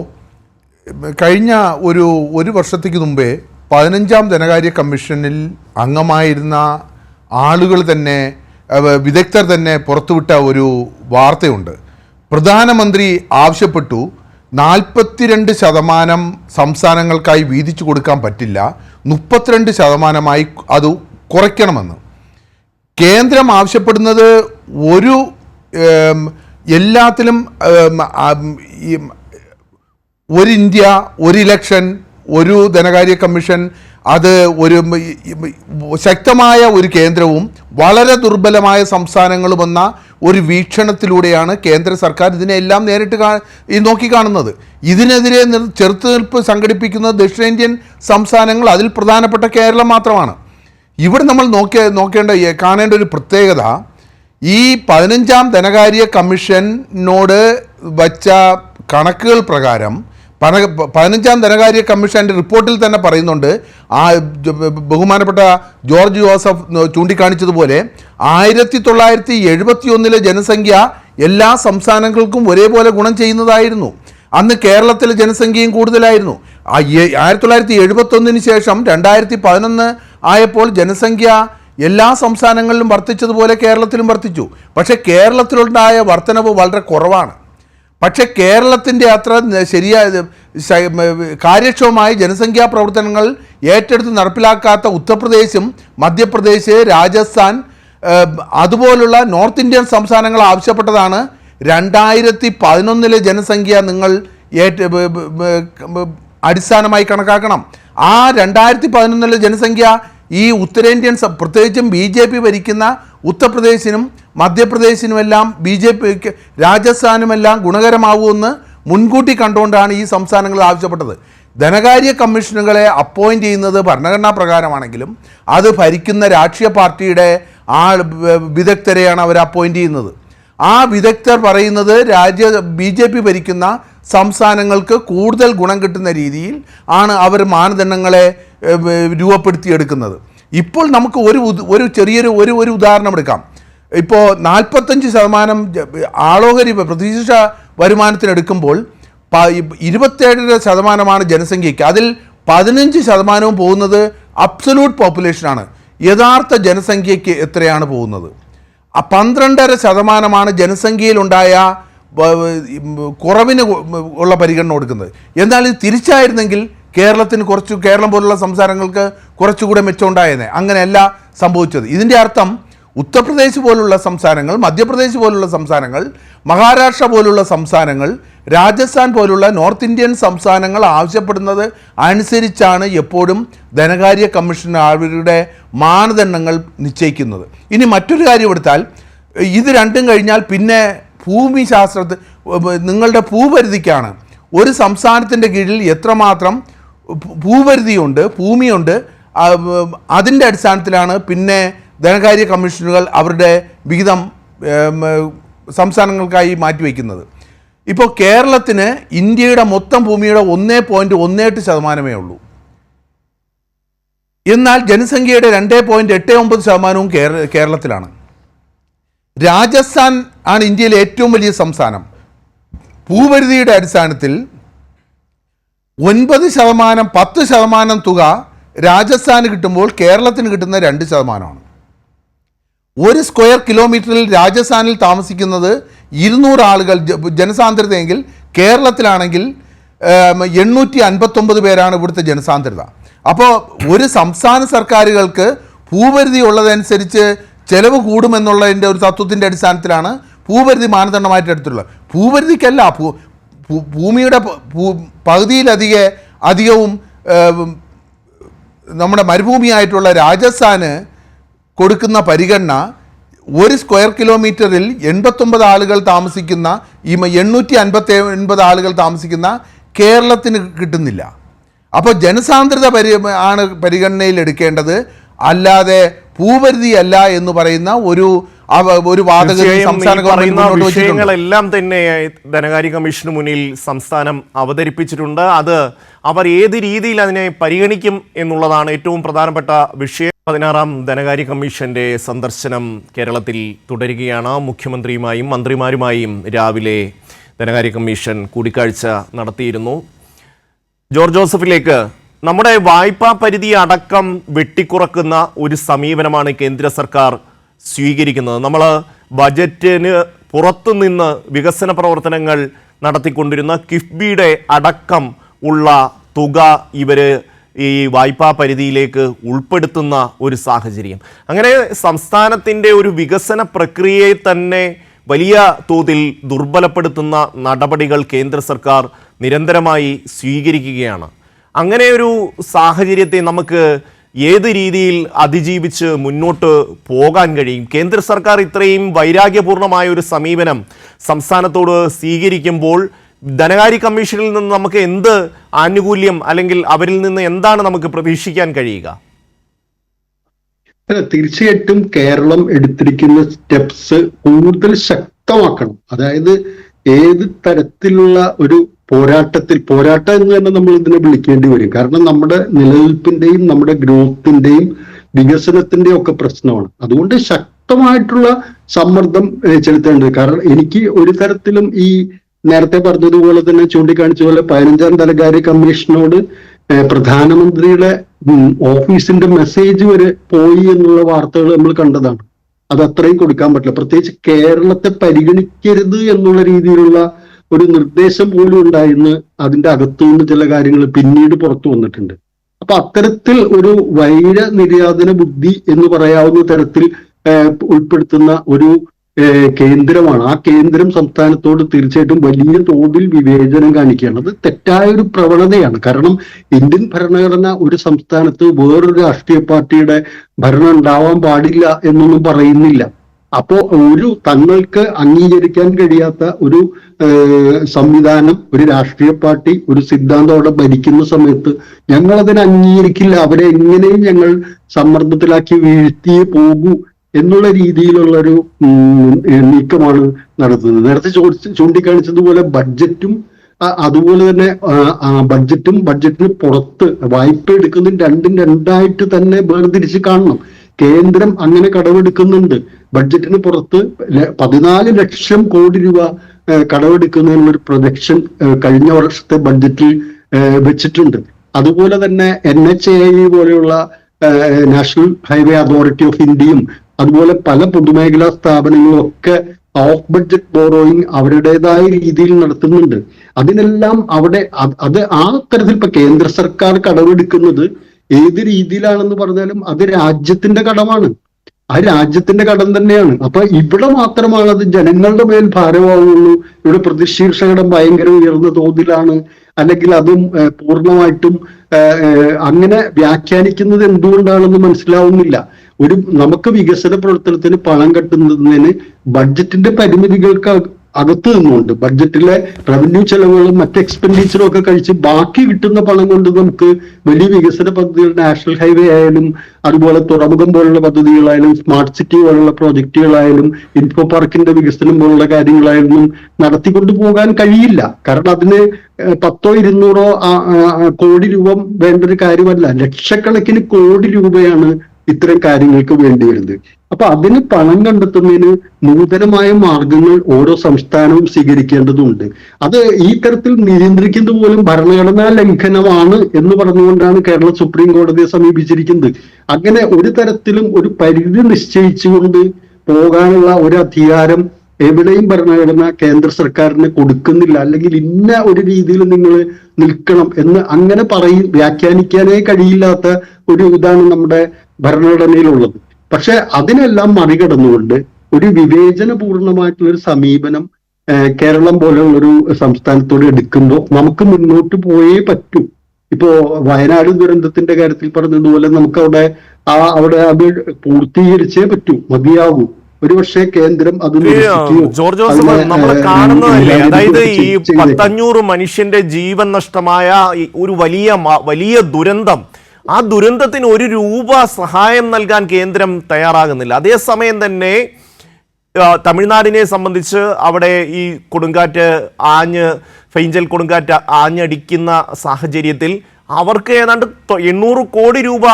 കഴിഞ്ഞ ഒരു വർഷത്തേക്ക് മുമ്പേ 15ാം ധനകാര്യ കമ്മീഷനിൽ അംഗമായിരുന്ന ആളുകൾ തന്നെ, വിദഗ്ധർ തന്നെ പുറത്തുവിട്ട ഒരു വാർത്തയുണ്ട്. പ്രധാനമന്ത്രി ആവശ്യപ്പെട്ടു 42% സംസ്ഥാനങ്ങൾക്കായി വീതിച്ചു കൊടുക്കാൻ പറ്റില്ല, 32% അത് കുറയ്ക്കണമെന്ന്. കേന്ദ്രം ആവശ്യപ്പെടുന്നത് എല്ലാത്തിലും ഒരു ഇന്ത്യ, ഒരു ഇലക്ഷൻ, ഒരു ധനകാര്യ കമ്മീഷൻ, അത് ഒരു ശക്തമായ ഒരു കേന്ദ്രവും വളരെ ദുർബലമായ സംസ്ഥാനങ്ങളും എന്ന ഒരു വീക്ഷണത്തിലൂടെയാണ് കേന്ദ്ര സർക്കാർ ഇതിനെല്ലാം നേരിട്ട് നോക്കിക്കാണുന്നത്. ഇതിനെതിരെ ചെറുത്തുനിൽപ്പ് സംഘടിപ്പിക്കുന്ന ദക്ഷിണേന്ത്യൻ സംസ്ഥാനങ്ങൾ, അതിൽ പ്രധാനപ്പെട്ട കേരളം മാത്രമാണ്. ഇവിടെ നമ്മൾ കാണേണ്ട ഒരു പ്രത്യേകത, ഈ 15ാം ധനകാര്യ കമ്മീഷനോട് വച്ച കണക്കുകൾ പ്രകാരം 15ാം ധനകാര്യ കമ്മീഷൻ്റെ റിപ്പോർട്ടിൽ തന്നെ പറയുന്നുണ്ട്, ബഹുമാനപ്പെട്ട ജോർജ് ജോസഫ് ചൂണ്ടിക്കാണിച്ചതുപോലെ 1971 ജനസംഖ്യ എല്ലാ സംസ്ഥാനങ്ങൾക്കും ഒരേപോലെ ഗുണം ചെയ്യുന്നതായിരുന്നു. അന്ന് കേരളത്തിലെ ജനസംഖ്യയും കൂടുതലായിരുന്നു. 1971 ശേഷം 2011 ആയപ്പോൾ ജനസംഖ്യ എല്ലാ സംസ്ഥാനങ്ങളിലും വർദ്ധിച്ചതുപോലെ കേരളത്തിലും വർദ്ധിച്ചു. പക്ഷേ കേരളത്തിലുണ്ടായ വർധനവ് വളരെ കുറവാണ്. പക്ഷേ കേരളത്തിൻ്റെ അത്ര കാര്യക്ഷമമായ ജനസംഖ്യാ പ്രവർത്തനങ്ങൾ ഏറ്റെടുത്ത് നടപ്പിലാക്കാത്ത ഉത്തർപ്രദേശും മധ്യപ്രദേശ്, രാജസ്ഥാൻ അതുപോലുള്ള നോർത്ത് ഇന്ത്യൻ സംസ്ഥാനങ്ങൾ ആവശ്യപ്പെട്ടതാണ് 2011 ജനസംഖ്യ നിങ്ങൾ അടിസ്ഥാനമായി കണക്കാക്കണം. ആ 2011 ജനസംഖ്യ ഈ ഉത്തരേന്ത്യൻ പ്രത്യേകിച്ചും BJP ഭരിക്കുന്ന ഉത്തർപ്രദേശിനും മധ്യപ്രദേശിനുമെല്ലാം BJP രാജസ്ഥാനുമെല്ലാം ഗുണകരമാവുമെന്ന് മുൻകൂട്ടി കണ്ടുകൊണ്ടാണ് ഈ സംസ്ഥാനങ്ങൾ ആവശ്യപ്പെട്ടത്. ധനകാര്യ കമ്മീഷനുകളെ അപ്പോയിൻ്റ് ചെയ്യുന്നത് ഭരണഘടനാ പ്രകാരമാണെങ്കിലും അത് ഭരിക്കുന്ന രാഷ്ട്രീയ പാർട്ടിയുടെ വിദഗ്ധരെയാണ് അവർ അപ്പോയിൻ്റ് ചെയ്യുന്നത്. ആ വിദഗ്ധർ പറയുന്നത് BJP ഭരിക്കുന്ന സംസ്ഥാനങ്ങൾക്ക് കൂടുതൽ ഗുണം കിട്ടുന്ന രീതിയിൽ ആണ് അവർ മാനദണ്ഡങ്ങളെ രൂപപ്പെടുത്തിയെടുക്കുന്നത്. ഇപ്പോൾ നമുക്ക് ഒരു ചെറിയൊരു ഒരു ഉദാഹരണം എടുക്കാം. ഇപ്പോൾ 45% ആളോഹരി പ്രതിശീർഷ വരുമാനത്തിനെടുക്കുമ്പോൾ 27% ജനസംഖ്യയ്ക്ക്, അതിൽ 15% പോകുന്നത് അബ്സല്യൂട്ട് പോപ്പുലേഷനാണ്. യഥാർത്ഥ ജനസംഖ്യയ്ക്ക് എത്രയാണ് പോകുന്നത്? 12.5% ജനസംഖ്യയിലുണ്ടായ കുറവിന് ഉള്ള പരിഗണന കൊടുക്കുന്നത്. എന്നാൽ ഇത് തിരിച്ചായിരുന്നെങ്കിൽ കേരളം പോലുള്ള സംസ്ഥാനങ്ങൾക്ക് കുറച്ചുകൂടെ മെച്ചമുണ്ടായേനെ. അങ്ങനെയല്ല സംഭവിച്ചത്. ഇതിൻ്റെ അർത്ഥം ഉത്തർപ്രദേശ് പോലുള്ള സംസ്ഥാനങ്ങൾ, മധ്യപ്രദേശ് പോലുള്ള സംസ്ഥാനങ്ങൾ, മഹാരാഷ്ട്ര പോലുള്ള സംസ്ഥാനങ്ങൾ, രാജസ്ഥാൻ പോലുള്ള നോർത്ത് ഇന്ത്യൻ സംസ്ഥാനങ്ങൾ ആവശ്യപ്പെടുന്നത് അനുസരിച്ചാണ് എപ്പോഴും ധനകാര്യ കമ്മീഷൻ അവരുടെ മാനദണ്ഡങ്ങൾ നിശ്ചയിക്കുന്നത്. ഇനി മറ്റൊരു കാര്യം എടുത്താൽ, ഇത് രണ്ടും കഴിഞ്ഞാൽ പിന്നെ ഭൂമിശാസ്ത്രത്തിൽ നിങ്ങളുടെ ഭൂപരിധിക്കാണ്. ഒരു സംസ്ഥാനത്തിൻ്റെ കീഴിൽ എത്രമാത്രം ഭൂപരിധിയുണ്ട്, ഭൂമിയുണ്ട്, അതിൻ്റെ അടിസ്ഥാനത്തിലാണ് പിന്നെ ധനകാര്യ കമ്മീഷനുകൾ അവരുടെ വിഹിതം സംസ്ഥാനങ്ങൾക്കായി മാറ്റിവെക്കുന്നത്. ഇപ്പോൾ കേരളത്തിന് ഇന്ത്യയുടെ മൊത്തം ഭൂമിയുടെ 1.18% ഉള്ളൂ. എന്നാൽ ജനസംഖ്യയുടെ 2.89% കേരളത്തിലാണ്. രാജസ്ഥാൻ ആണ് ഇന്ത്യയിലെ ഏറ്റവും വലിയ സംസ്ഥാനം. ഭൂപരിധിയുടെ അടിസ്ഥാനത്തിൽ 9%, 10% തുക രാജസ്ഥാന് കിട്ടുമ്പോൾ കേരളത്തിന് കിട്ടുന്ന 2%. ഒരു സ്ക്വയർ കിലോമീറ്ററിൽ രാജസ്ഥാനിൽ താമസിക്കുന്നത് 200 ആളുകൾ ജനസാന്ദ്രതയെങ്കിൽ കേരളത്തിലാണെങ്കിൽ 859 പേരാണ് ഇവിടുത്തെ ജനസാന്ദ്രത. അപ്പോൾ ഒരു സംസ്ഥാന സർക്കാരുകൾക്ക് ഭൂപരിധി ഉള്ളതനുസരിച്ച് ചെലവ് കൂടുമെന്നുള്ളതിൻ്റെ ഒരു തത്വത്തിൻ്റെ അടിസ്ഥാനത്തിലാണ് ഭൂപരിധി മാനദണ്ഡമായിട്ട് എടുത്തിട്ടുള്ളത്. ഭൂപരിധിക്കല്ല, ഭൂമിയുടെ പകുതിയിലധികവും നമ്മുടെ മരുഭൂമിയായിട്ടുള്ള രാജസ്ഥാന് കൊടുക്കുന്ന പരിഗണന ഒരു സ്ക്വയർ കിലോമീറ്ററിൽ 89 ആളുകൾ താമസിക്കുന്ന 859 ആളുകൾ താമസിക്കുന്ന കേരളത്തിന് കിട്ടുന്നില്ല. അപ്പോൾ ജനസാന്ദ്രത ആണ് പരിഗണനയിൽ എടുക്കേണ്ടത്, അല്ലാതെ ഭൂപരിധി അല്ല എന്ന് പറയുന്ന ഒരു വാദഗതി സംസ്ഥാന ഗവൺമെന്റ് വിഷയങ്ങളെല്ലാം തന്നെ ധനകാര്യ കമ്മീഷന് മുന്നിൽ സംസ്ഥാനം അവതരിപ്പിച്ചിട്ടുണ്ട്. അത് അവർ ഏത് രീതിയിൽ അതിനെ പരിഗണിക്കും എന്നുള്ളതാണ് ഏറ്റവും പ്രധാനപ്പെട്ട വിഷയം. 16ാം ധനകാര്യ കമ്മീഷന്റെ സന്ദർശനം കേരളത്തിൽ തുടരുകയാണ്. മുഖ്യമന്ത്രിയുമായും മന്ത്രിമാരുമായും രാവിലെ ധനകാര്യ കമ്മീഷൻ കൂടിക്കാഴ്ച നടത്തിയിരുന്നു. ജോർജ് ജോസഫിലേക്ക്, നമ്മുടെ വായ്പാ പരിധി അടക്കം വെട്ടിക്കുറക്കുന്ന ഒരു സമീപനമാണ് കേന്ദ്ര സർക്കാർ സ്വീകരിക്കുന്നത്. നമ്മൾ ബജറ്റിന് പുറത്തുനിന്ന് വികസന പ്രവർത്തനങ്ങൾ നടത്തിക്കൊണ്ടിരുന്ന കിഫ്ബിയുടെ അടക്കം ഉള്ള തുക ഇവർ ഈ വായ്പാ പരിധിയിലേക്ക് ഉൾപ്പെടുത്തുന്ന ഒരു സാഹചര്യം. അങ്ങനെ സംസ്ഥാനത്തിൻ്റെ ഒരു വികസന പ്രക്രിയയെ തന്നെ വലിയ തോതിൽ ദുർബലപ്പെടുത്തുന്ന നടപടികൾ കേന്ദ്ര സർക്കാർ നിരന്തരമായി സ്വീകരിക്കുകയാണ്. അങ്ങനെ ഒരു സാഹചര്യത്തെ നമുക്ക് ഏത് രീതിയിൽ അതിജീവിച്ച് മുന്നോട്ട് പോകാൻ കഴിയും? കേന്ദ്ര സർക്കാർ ഇത്രയും വൈരാഗ്യപൂർണമായ ഒരു സമീപനം സംസ്ഥാനത്തോട് സ്വീകരിക്കുമ്പോൾ ധനകാര്യ കമ്മീഷനിൽ നിന്ന് നമുക്ക് എന്ത് ആനുകൂല്യം അല്ലെങ്കിൽ അവരിൽ നിന്ന് എന്താണ് നമുക്ക് പ്രതീക്ഷിക്കാൻ കഴിയുക? തീർച്ചയായിട്ടും കേരളം എടുത്തിരിക്കുന്ന സ്റ്റെപ്സ് കൂടുതൽ ശക്തമാക്കണം. അതായത് ഏത് തരത്തിലുള്ള ഒരു പോരാട്ടം എന്ന് തന്നെ നമ്മൾ ഇതിനെ വിളിക്കേണ്ടി വരും. കാരണം നമ്മുടെ നിലനിൽപ്പിന്റെയും നമ്മുടെ ഗ്രോത്തിന്റെയും വികസനത്തിന്റെയും ഒക്കെ പ്രശ്നമാണ്. അതുകൊണ്ട് ശക്തമായിട്ടുള്ള സമ്മർദ്ദം ചെലുത്തേണ്ടത്. കാരണം എനിക്ക് ഒരു തരത്തിലും ഈ നേരത്തെ പറഞ്ഞതുപോലെ തന്നെ ചൂണ്ടിക്കാണിച്ച പോലെ 15-ാം ധനകാര്യ കമ്മീഷനോട് പ്രധാനമന്ത്രിയുടെ ഓഫീസിന്റെ മെസ്സേജ് വരെ പോയി എന്നുള്ള വാർത്തകൾ നമ്മൾ കണ്ടതാണ്. അത് അത്രയും കൊടുക്കാൻ പറ്റില്ല. പ്രത്യേകിച്ച് കേരളത്തെ പരിഗണിക്കരുത് എന്നുള്ള രീതിയിലുള്ള ഒരു നിർദ്ദേശം പോലും ഉണ്ടായിന്ന് അതിന്റെ അകത്തുനിന്ന് ചില കാര്യങ്ങൾ പിന്നീട് പുറത്തു വന്നിട്ടുണ്ട്. അപ്പൊ അത്തരത്തിൽ ഒരു വൈര നിര്യാതന ബുദ്ധി എന്ന് പറയാവുന്ന തരത്തിൽ ഉൾപ്പെടുത്തുന്ന ഒരു കേന്ദ്രമാണ്. ആ കേന്ദ്രം സംസ്ഥാനത്തോട് തീർച്ചയായിട്ടും വലിയ തോതിൽ വിവേചനം കാണിക്കുകയാണ്. അത് തെറ്റായ ഒരു പ്രവണതയാണ്. കാരണം ഇന്ത്യൻ ഭരണഘടന ഒരു സംസ്ഥാനത്ത് വേറൊരു രാഷ്ട്രീയ പാർട്ടിയുടെ ഭരണം ഉണ്ടാവാൻ പാടില്ല എന്നൊന്നും പറയുന്നില്ല. അപ്പോ തങ്ങൾക്ക് അംഗീകരിക്കാൻ കഴിയാത്ത ഒരു സംവിധാനം, ഒരു രാഷ്ട്രീയ പാർട്ടി, ഒരു സിദ്ധാന്തം അവിടെ ഭരിക്കുന്ന സമയത്ത് ഞങ്ങൾ അതിനെ അംഗീകരിക്കില്ല, അവരെ എങ്ങനെയും ഞങ്ങൾ സമ്മർദ്ദത്തിലാക്കി വീഴ്ത്തിയേ പോകൂ എന്നുള്ള രീതിയിലുള്ളൊരു നീക്കമാണ് നടത്തുന്നത്. നേരത്തെ ചൂണ്ടിക്കാണിച്ചതുപോലെ ബഡ്ജറ്റും അതുപോലെ തന്നെ ബഡ്ജറ്റിന് പുറത്ത് വായ്പ എടുക്കുന്നതും രണ്ടും രണ്ടായിട്ട് തന്നെ വേർതിരിച്ച് കാണണം. കേന്ദ്രം അങ്ങനെ കടമെടുക്കുന്നുണ്ട്. ബഡ്ജറ്റിന് പുറത്ത് 14 ലക്ഷം കോടി രൂപ കടമെടുക്കുന്നതിനുള്ളൊരു പ്രൊജക്ഷൻ കഴിഞ്ഞ വർഷത്തെ ബഡ്ജറ്റിൽ വെച്ചിട്ടുണ്ട്. അതുപോലെ തന്നെ NHAI പോലെയുള്ള നാഷണൽ ഹൈവേ അതോറിറ്റി ഓഫ് ഇന്ത്യയും അതുപോലെ പല പൊതുമേഖലാ സ്ഥാപനങ്ങളും ഒക്കെ ഓഫ് ബഡ്ജറ്റ് ബോറോയിങ് അവരുടേതായ രീതിയിൽ നടത്തുന്നുണ്ട്. അതിനെല്ലാം അത് ആ തരത്തിൽ ഇപ്പൊ കേന്ദ്ര സർക്കാർ കടമെടുക്കുന്നത് ഏത് രീതിയിലാണെന്ന് പറഞ്ഞാലും അത് രാജ്യത്തിന്റെ കടമാണ്. ആ രാജ്യത്തിന്റെ കടം തന്നെയാണ്. അപ്പൊ ഇവിടെ മാത്രമാണ് അത് ജനങ്ങളുടെ മേൽ ഭാരമാവുള്ളൂ. ഇവിടെ പ്രതിശീർഷ കടം ഭയങ്കര ഉയർന്ന തോതിലാണ്, അല്ലെങ്കിൽ അതും പൂർണ്ണമായിട്ടും അങ്ങനെ വ്യാഖ്യാനിക്കുന്നത് എന്തുകൊണ്ടാണെന്ന് മനസ്സിലാവുന്നില്ല. നമുക്ക് വികസന പ്രവർത്തനത്തിന് പണം കെട്ടുന്നതിന് ബഡ്ജറ്റിന്റെ പരിമിതികൾക്ക് അകത്ത് നിന്നുകൊണ്ട് ബഡ്ജറ്റിലെ റവന്യൂ ചെലവുകളും മറ്റ് എക്സ്പെൻഡിച്ചറും ഒക്കെ കഴിച്ച് ബാക്കി കിട്ടുന്ന പണം കൊണ്ട് നമുക്ക് വലിയ വികസന പദ്ധതികൾ, നാഷണൽ ഹൈവേ ആയാലും അതുപോലെ തുറമുഖം പോലുള്ള പദ്ധതികളായാലും സ്മാർട്ട് സിറ്റി പോലുള്ള പ്രോജക്റ്റുകളായാലും ഇൻഫോ പാർക്കിന്റെ വികസനം പോലുള്ള കാര്യങ്ങളായാലും നടത്തിക്കൊണ്ടു പോകാൻ കഴിയില്ല. കാരണം അതിന് 100-200 കോടി രൂപ വേണ്ട ഒരു കാര്യമല്ല, ലക്ഷക്കണക്കിന് കോടി രൂപയാണ് ഇത്തരം കാര്യങ്ങൾക്ക് വേണ്ടി വരുന്നത്. അപ്പൊ അതിന് പണം കണ്ടെത്തുന്നതിന് നൂതനമായ മാർഗങ്ങൾ ഓരോ സംസ്ഥാനവും സ്വീകരിക്കേണ്ടതുണ്ട്. അത് ഈ തരത്തിൽ നിയന്ത്രിക്കുന്നത് പോലും ഭരണഘടനാ ലംഘനമാണ് എന്ന് പറഞ്ഞുകൊണ്ടാണ് കേരള സുപ്രീം കോടതിയെ സമീപിച്ചിരിക്കുന്നത്. അങ്ങനെ ഒരു തരത്തിലും ഒരു പരിധി നിശ്ചയിച്ചുകൊണ്ട് പോകാനുള്ള ഒരു അധികാരം എവിടെയും ഭരണഘടന കേന്ദ്ര സർക്കാരിന് കൊടുക്കുന്നില്ല. അല്ലെങ്കിൽ ഇന്ന ഒരു രീതിയിൽ നിങ്ങൾ നിൽക്കണം എന്ന് അങ്ങനെ വ്യാഖ്യാനിക്കാനേ കഴിയില്ലാത്ത ഒരു ഇതാണ് നമ്മുടെ ഭരണഘടനയിലുള്ളത്. പക്ഷെ അതിനെല്ലാം മറികടന്നുകൊണ്ട് ഒരു വിവേചനപൂർണമായിട്ടുള്ള ഒരു സമീപനം കേരളം പോലെയുള്ള ഒരു സംസ്ഥാനത്തോട് എടുക്കുമ്പോൾ നമുക്ക് മുന്നോട്ട് പോയേ പറ്റൂ. ഇപ്പോ വയനാട് ദുരന്തത്തിന്റെ കാര്യത്തിൽ പറഞ്ഞതുപോലെ നമുക്ക് അവിടെ അത് പൂർത്തീകരിച്ചേ പറ്റൂ, മതിയാകൂ. ഒരുപക്ഷെ കേന്ദ്രം അത് ജോർജ് ജോസഫ് നമ്മൾ കാണുന്നതല്ലേ, അതായത് ഈ 500 മനുഷ്യന്റെ ജീവൻ നഷ്ടമായ ഒരു വലിയ ദുരന്തം, ആ ദുരന്തത്തിന് 1 രൂപ സഹായം നൽകാൻ കേന്ദ്രം തയ്യാറാകുന്നില്ല. അതേസമയം തന്നെ തമിഴ്നാടിനെ സംബന്ധിച്ച് അവിടെ ഈ കൊടുങ്കാറ്റ് ഫെയ്ഞ്ചൽ കൊടുങ്കാറ്റ് ആഞ്ഞടിക്കുന്ന സാഹചര്യത്തിൽ അവർക്ക് ഏതാണ്ട് 800 കോടി രൂപ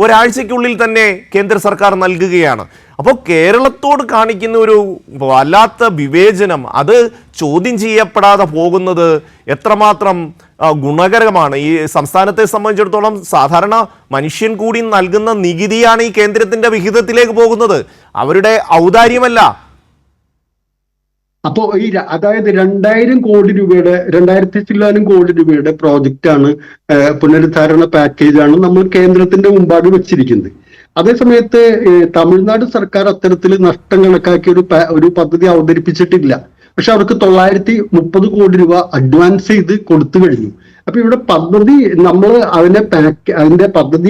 ഒരാഴ്ചയ്ക്കുള്ളിൽ തന്നെ കേന്ദ്ര സർക്കാർ നൽകുകയാണ്. അപ്പോൾ കേരളത്തോട് കാണിക്കുന്ന ഒരു വല്ലാത്ത വിവേചനം, അത് ചോദ്യം ചെയ്യപ്പെടാതെ പോകുന്നത് എത്രമാത്രം ഗുണകരമാണ്. ഈ സംസ്ഥാനത്തെ സംബന്ധിച്ചിടത്തോളം സാധാരണ മനുഷ്യൻ കൂടി നൽകുന്ന നികുതിയാണ് ഈ കേന്ദ്രത്തിന്റെ വിഹിതത്തിലേക്ക് പോകുന്നത്, അവരുടെ ഔദാര്യമല്ല. അപ്പോ അതായത് 2000 കോടി രൂപയുടെ 2000 ചില്ലാനും കോടി രൂപയുടെ പ്രോജക്റ്റാണ്, പുനരുദ്ധാരണ പാക്കേജാണ് നമ്മൾ കേന്ദ്രത്തിന്റെ മുമ്പാട് വെച്ചിരിക്കുന്നത്. അതേസമയത്ത് തമിഴ്നാട് സർക്കാർ അത്തരത്തിൽ നഷ്ടം കണക്കാക്കി ഒരു പദ്ധതി അവതരിപ്പിച്ചിട്ടില്ല. പക്ഷെ അവർക്ക് 930 കോടി രൂപ അഡ്വാൻസ് ചെയ്ത് കൊടുത്തു കഴിഞ്ഞു. അപ്പൊ ഇവിടെ പദ്ധതി നമ്മൾ അതിന്റെ പദ്ധതി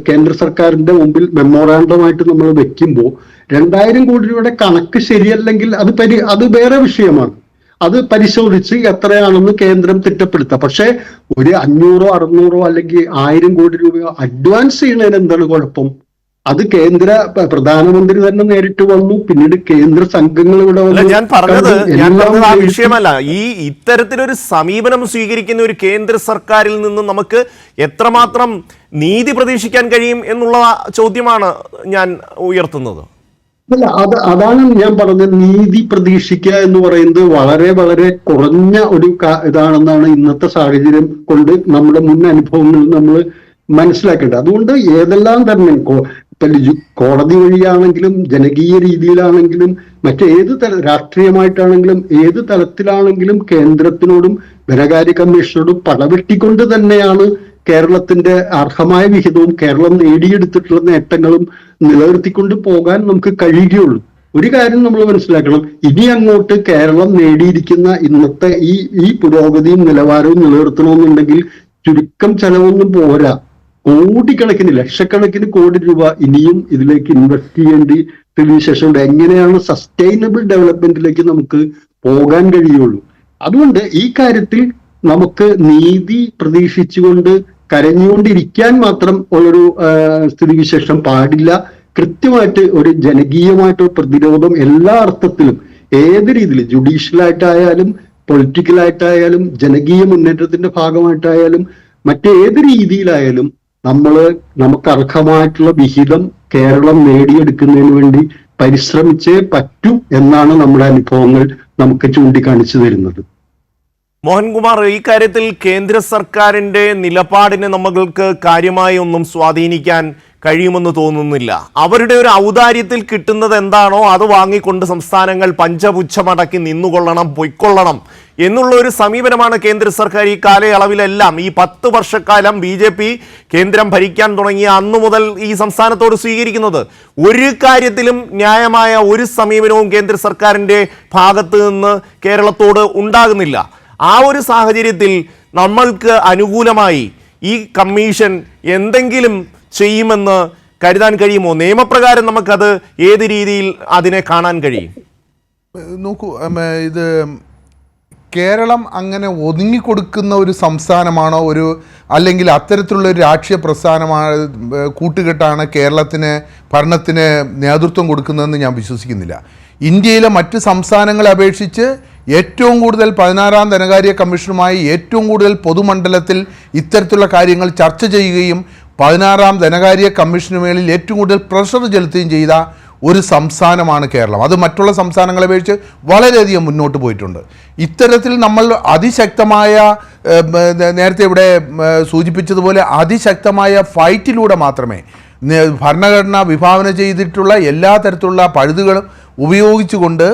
കേന്ദ്ര സർക്കാരിന്റെ മുമ്പിൽ മെമ്മോറാണ്ടമായിട്ട് നമ്മൾ വെക്കുമ്പോൾ 2000 കോടി രൂപയുടെ കണക്ക് ശരിയല്ലെങ്കിൽ അത് വേറെ വിഷയമാണ്. അത് പരിശോധിച്ച് എത്രയാണെന്ന് കേന്ദ്രം തിട്ടപ്പെടുത്താം. പക്ഷെ ഒരു 500-600 അല്ലെങ്കിൽ 1000 കോടി രൂപയോ അഡ്വാൻസ് ചെയ്യുന്നതിന് എന്താണ് കുഴപ്പം? അത് പ്രധാനമന്ത്രി തന്നെ നേരിട്ട് വന്നു, പിന്നീട് കേന്ദ്ര സംഘങ്ങൾ ഇവിടെ വന്നു. ഞാൻ പറഞ്ഞത് ആ വിഷയമല്ല. ഇത്തരത്തിലൊരു സമീപനം സ്വീകരിക്കുന്ന ഒരു കേന്ദ്ര സർക്കാരിൽ നിന്ന് നമുക്ക് എത്രമാത്രം നീതി പ്രതീക്ഷിക്കാൻ കഴിയും എന്നുള്ള ചോദ്യമാണ് ഞാൻ ഉയർത്തുന്നത്. അല്ല, അതാണ് ഞാൻ പറഞ്ഞത്. നീതി പ്രതീക്ഷിക്കുക എന്ന് പറയുന്നത് വളരെ വളരെ കുറഞ്ഞ ഒരു ഇതാണെന്നാണ് ഇന്നത്തെ സാഹചര്യം കൊണ്ട് നമ്മുടെ മുൻ അനുഭവങ്ങളിൽ നമ്മൾ മനസ്സിലാക്കേണ്ടത്. അതുകൊണ്ട് ഏതെല്ലാം തന്നെ കോടതി വഴിയാണെങ്കിലും ജനകീയ രീതിയിലാണെങ്കിലും മറ്റേത് രാഷ്ട്രീയമായിട്ടാണെങ്കിലും ഏത് തലത്തിലാണെങ്കിലും കേന്ദ്രത്തിനോടും ധനകാര്യ കമ്മീഷനോടും പടവെട്ടിക്കൊണ്ട് തന്നെയാണ് കേരളത്തിന്റെ അർഹമായ വിഹിതവും കേരളം നേടിയെടുത്തിട്ടുള്ള നേട്ടങ്ങളും നിലനിർത്തിക്കൊണ്ട് പോകാൻ നമുക്ക് കഴിയുകയുള്ളൂ. ഒരു കാര്യം നമ്മൾ മനസ്സിലാക്കണം, ഇനി അങ്ങോട്ട് കേരളം നേടിയിരിക്കുന്ന ഇന്നത്തെ ഈ പുരോഗതിയും നിലവാരവും നിലനിർത്തണമെന്നുണ്ടെങ്കിൽ ചുരുക്കം ചെലവൊന്നും പോരാ. കോടിക്കണക്കിന് ലക്ഷക്കണക്കിന് കോടി രൂപ ഇനിയും ഇതിലേക്ക് ഇൻവെസ്റ്റ് ചെയ്യേണ്ടതിന് ശേഷം എങ്ങനെയാണ് സസ്റ്റൈനബിൾ ഡെവലപ്മെന്റിലേക്ക് നമുക്ക് പോകാൻ കഴിയുള്ളൂ. അതുകൊണ്ട് ഈ കാര്യത്തിൽ നമുക്ക് നീതി പ്രതീക്ഷിച്ചുകൊണ്ട് കരഞ്ഞുകൊണ്ടിരിക്കാൻ മാത്രം ഉള്ളൊരു സ്ഥിതിവിശേഷം പാടില്ല. കൃത്യമായിട്ട് ഒരു ജനകീയമായിട്ടൊരു പ്രതിരോധം എല്ലാ അർത്ഥത്തിലും ഏത് രീതിയിൽ ജുഡീഷ്യലായിട്ടായാലും പൊളിറ്റിക്കലായിട്ടായാലും ജനകീയ മുന്നേറ്റത്തിന്റെ ഭാഗമായിട്ടായാലും മറ്റേത് രീതിയിലായാലും നമുക്ക് അർഹമായിട്ടുള്ള വിഹിതം കേരളം നേടിയെടുക്കുന്നതിന് വേണ്ടി പരിശ്രമിച്ചേ പറ്റൂ എന്നാണ് നമ്മുടെ അനുഭവങ്ങൾ നമുക്ക് ചൂണ്ടിക്കാണിച്ചു തരുന്നത്. മോഹൻകുമാർ, ഈ കാര്യത്തിൽ കേന്ദ്ര സർക്കാരിന്റെ നിലപാടിനെ നമ്മൾക്ക് കാര്യമായി ഒന്നും സ്വാധീനിക്കാൻ കഴിയുമെന്ന് തോന്നുന്നില്ല. അവരുടെ ഒരു ഔദാര്യത്തിൽ കിട്ടുന്നത് എന്താണോ അത് വാങ്ങിക്കൊണ്ട് സംസ്ഥാനങ്ങൾ പഞ്ചപുച്ഛമടക്കി നിന്നുകൊള്ളണം, പൊയ്ക്കൊള്ളണം എന്നുള്ള ഒരു സമീപനമാണ് കേന്ദ്ര സർക്കാർ ഈ കാലയളവിലെല്ലാം ഈ 10 വർഷക്കാലം BJP കേന്ദ്രം ഭരിക്കാൻ തുടങ്ങിയ അന്നു മുതൽ ഈ സംസ്ഥാനത്തോട് സ്വീകരിക്കുന്നത്. ഒരു കാര്യത്തിലും ന്യായമായ ഒരു സമീപനവും കേന്ദ്ര സർക്കാരിൻ്റെ ഭാഗത്ത് നിന്ന് കേരളത്തോട് ഉണ്ടാകുന്നില്ല. ആ ഒരു സാഹചര്യത്തിൽ നമ്മൾക്ക് അനുകൂലമായി ഈ കമ്മീഷൻ എന്തെങ്കിലും ചെയ്യുമെന്ന് കരുതാൻ കഴിയുമോ? നിയമപ്രകാരം നമുക്കത് ഏത് രീതിയിൽ അതിനെ കാണാൻ കഴിയും? നോക്കൂ, ഇത് കേരളം അങ്ങനെ ഒതുങ്ങിക്കൊടുക്കുന്ന ഒരു സംസ്ഥാനമാണോ, അല്ലെങ്കിൽ അത്തരത്തിലുള്ള ഒരു രാഷ്ട്രീയ പ്രസ്ഥാനമാണ് കൂട്ടുകെട്ടാണ് ഭരണത്തിന് നേതൃത്വം കൊടുക്കുന്നതെന്ന് ഞാൻ വിശ്വസിക്കുന്നില്ല. ഇന്ത്യയിലെ മറ്റ് സംസ്ഥാനങ്ങളെ അപേക്ഷിച്ച് ഏറ്റവും കൂടുതൽ 16ാം ധനകാര്യ കമ്മീഷനുമായി ഏറ്റവും കൂടുതൽ പൊതുമണ്ഡലത്തിൽ ഇത്തരത്തിലുള്ള കാര്യങ്ങൾ ചർച്ച ചെയ്യുകയും 16ാം ധനകാര്യ കമ്മീഷന് മേളിൽ ഏറ്റവും കൂടുതൽ പ്രഷർ ചെലുത്തുകയും ചെയ്ത ഒരു സംസ്ഥാനമാണ് കേരളം. അത് മറ്റുള്ള സംസ്ഥാനങ്ങളെ അപേക്ഷിച്ച് വളരെയധികം മുന്നോട്ട് പോയിട്ടുണ്ട്. ഇത്തരത്തിൽ നമ്മൾ അതിശക്തമായ, നേരത്തെ ഇവിടെ സൂചിപ്പിച്ചതുപോലെ അതിശക്തമായ ഫൈറ്റിലൂടെ മാത്രമേ ഭരണഘടന വിഭാവന ചെയ്തിട്ടുള്ള എല്ലാ തരത്തിലുള്ള പഴുതുകളും ഉപയോഗിച്ചുകൊണ്ട്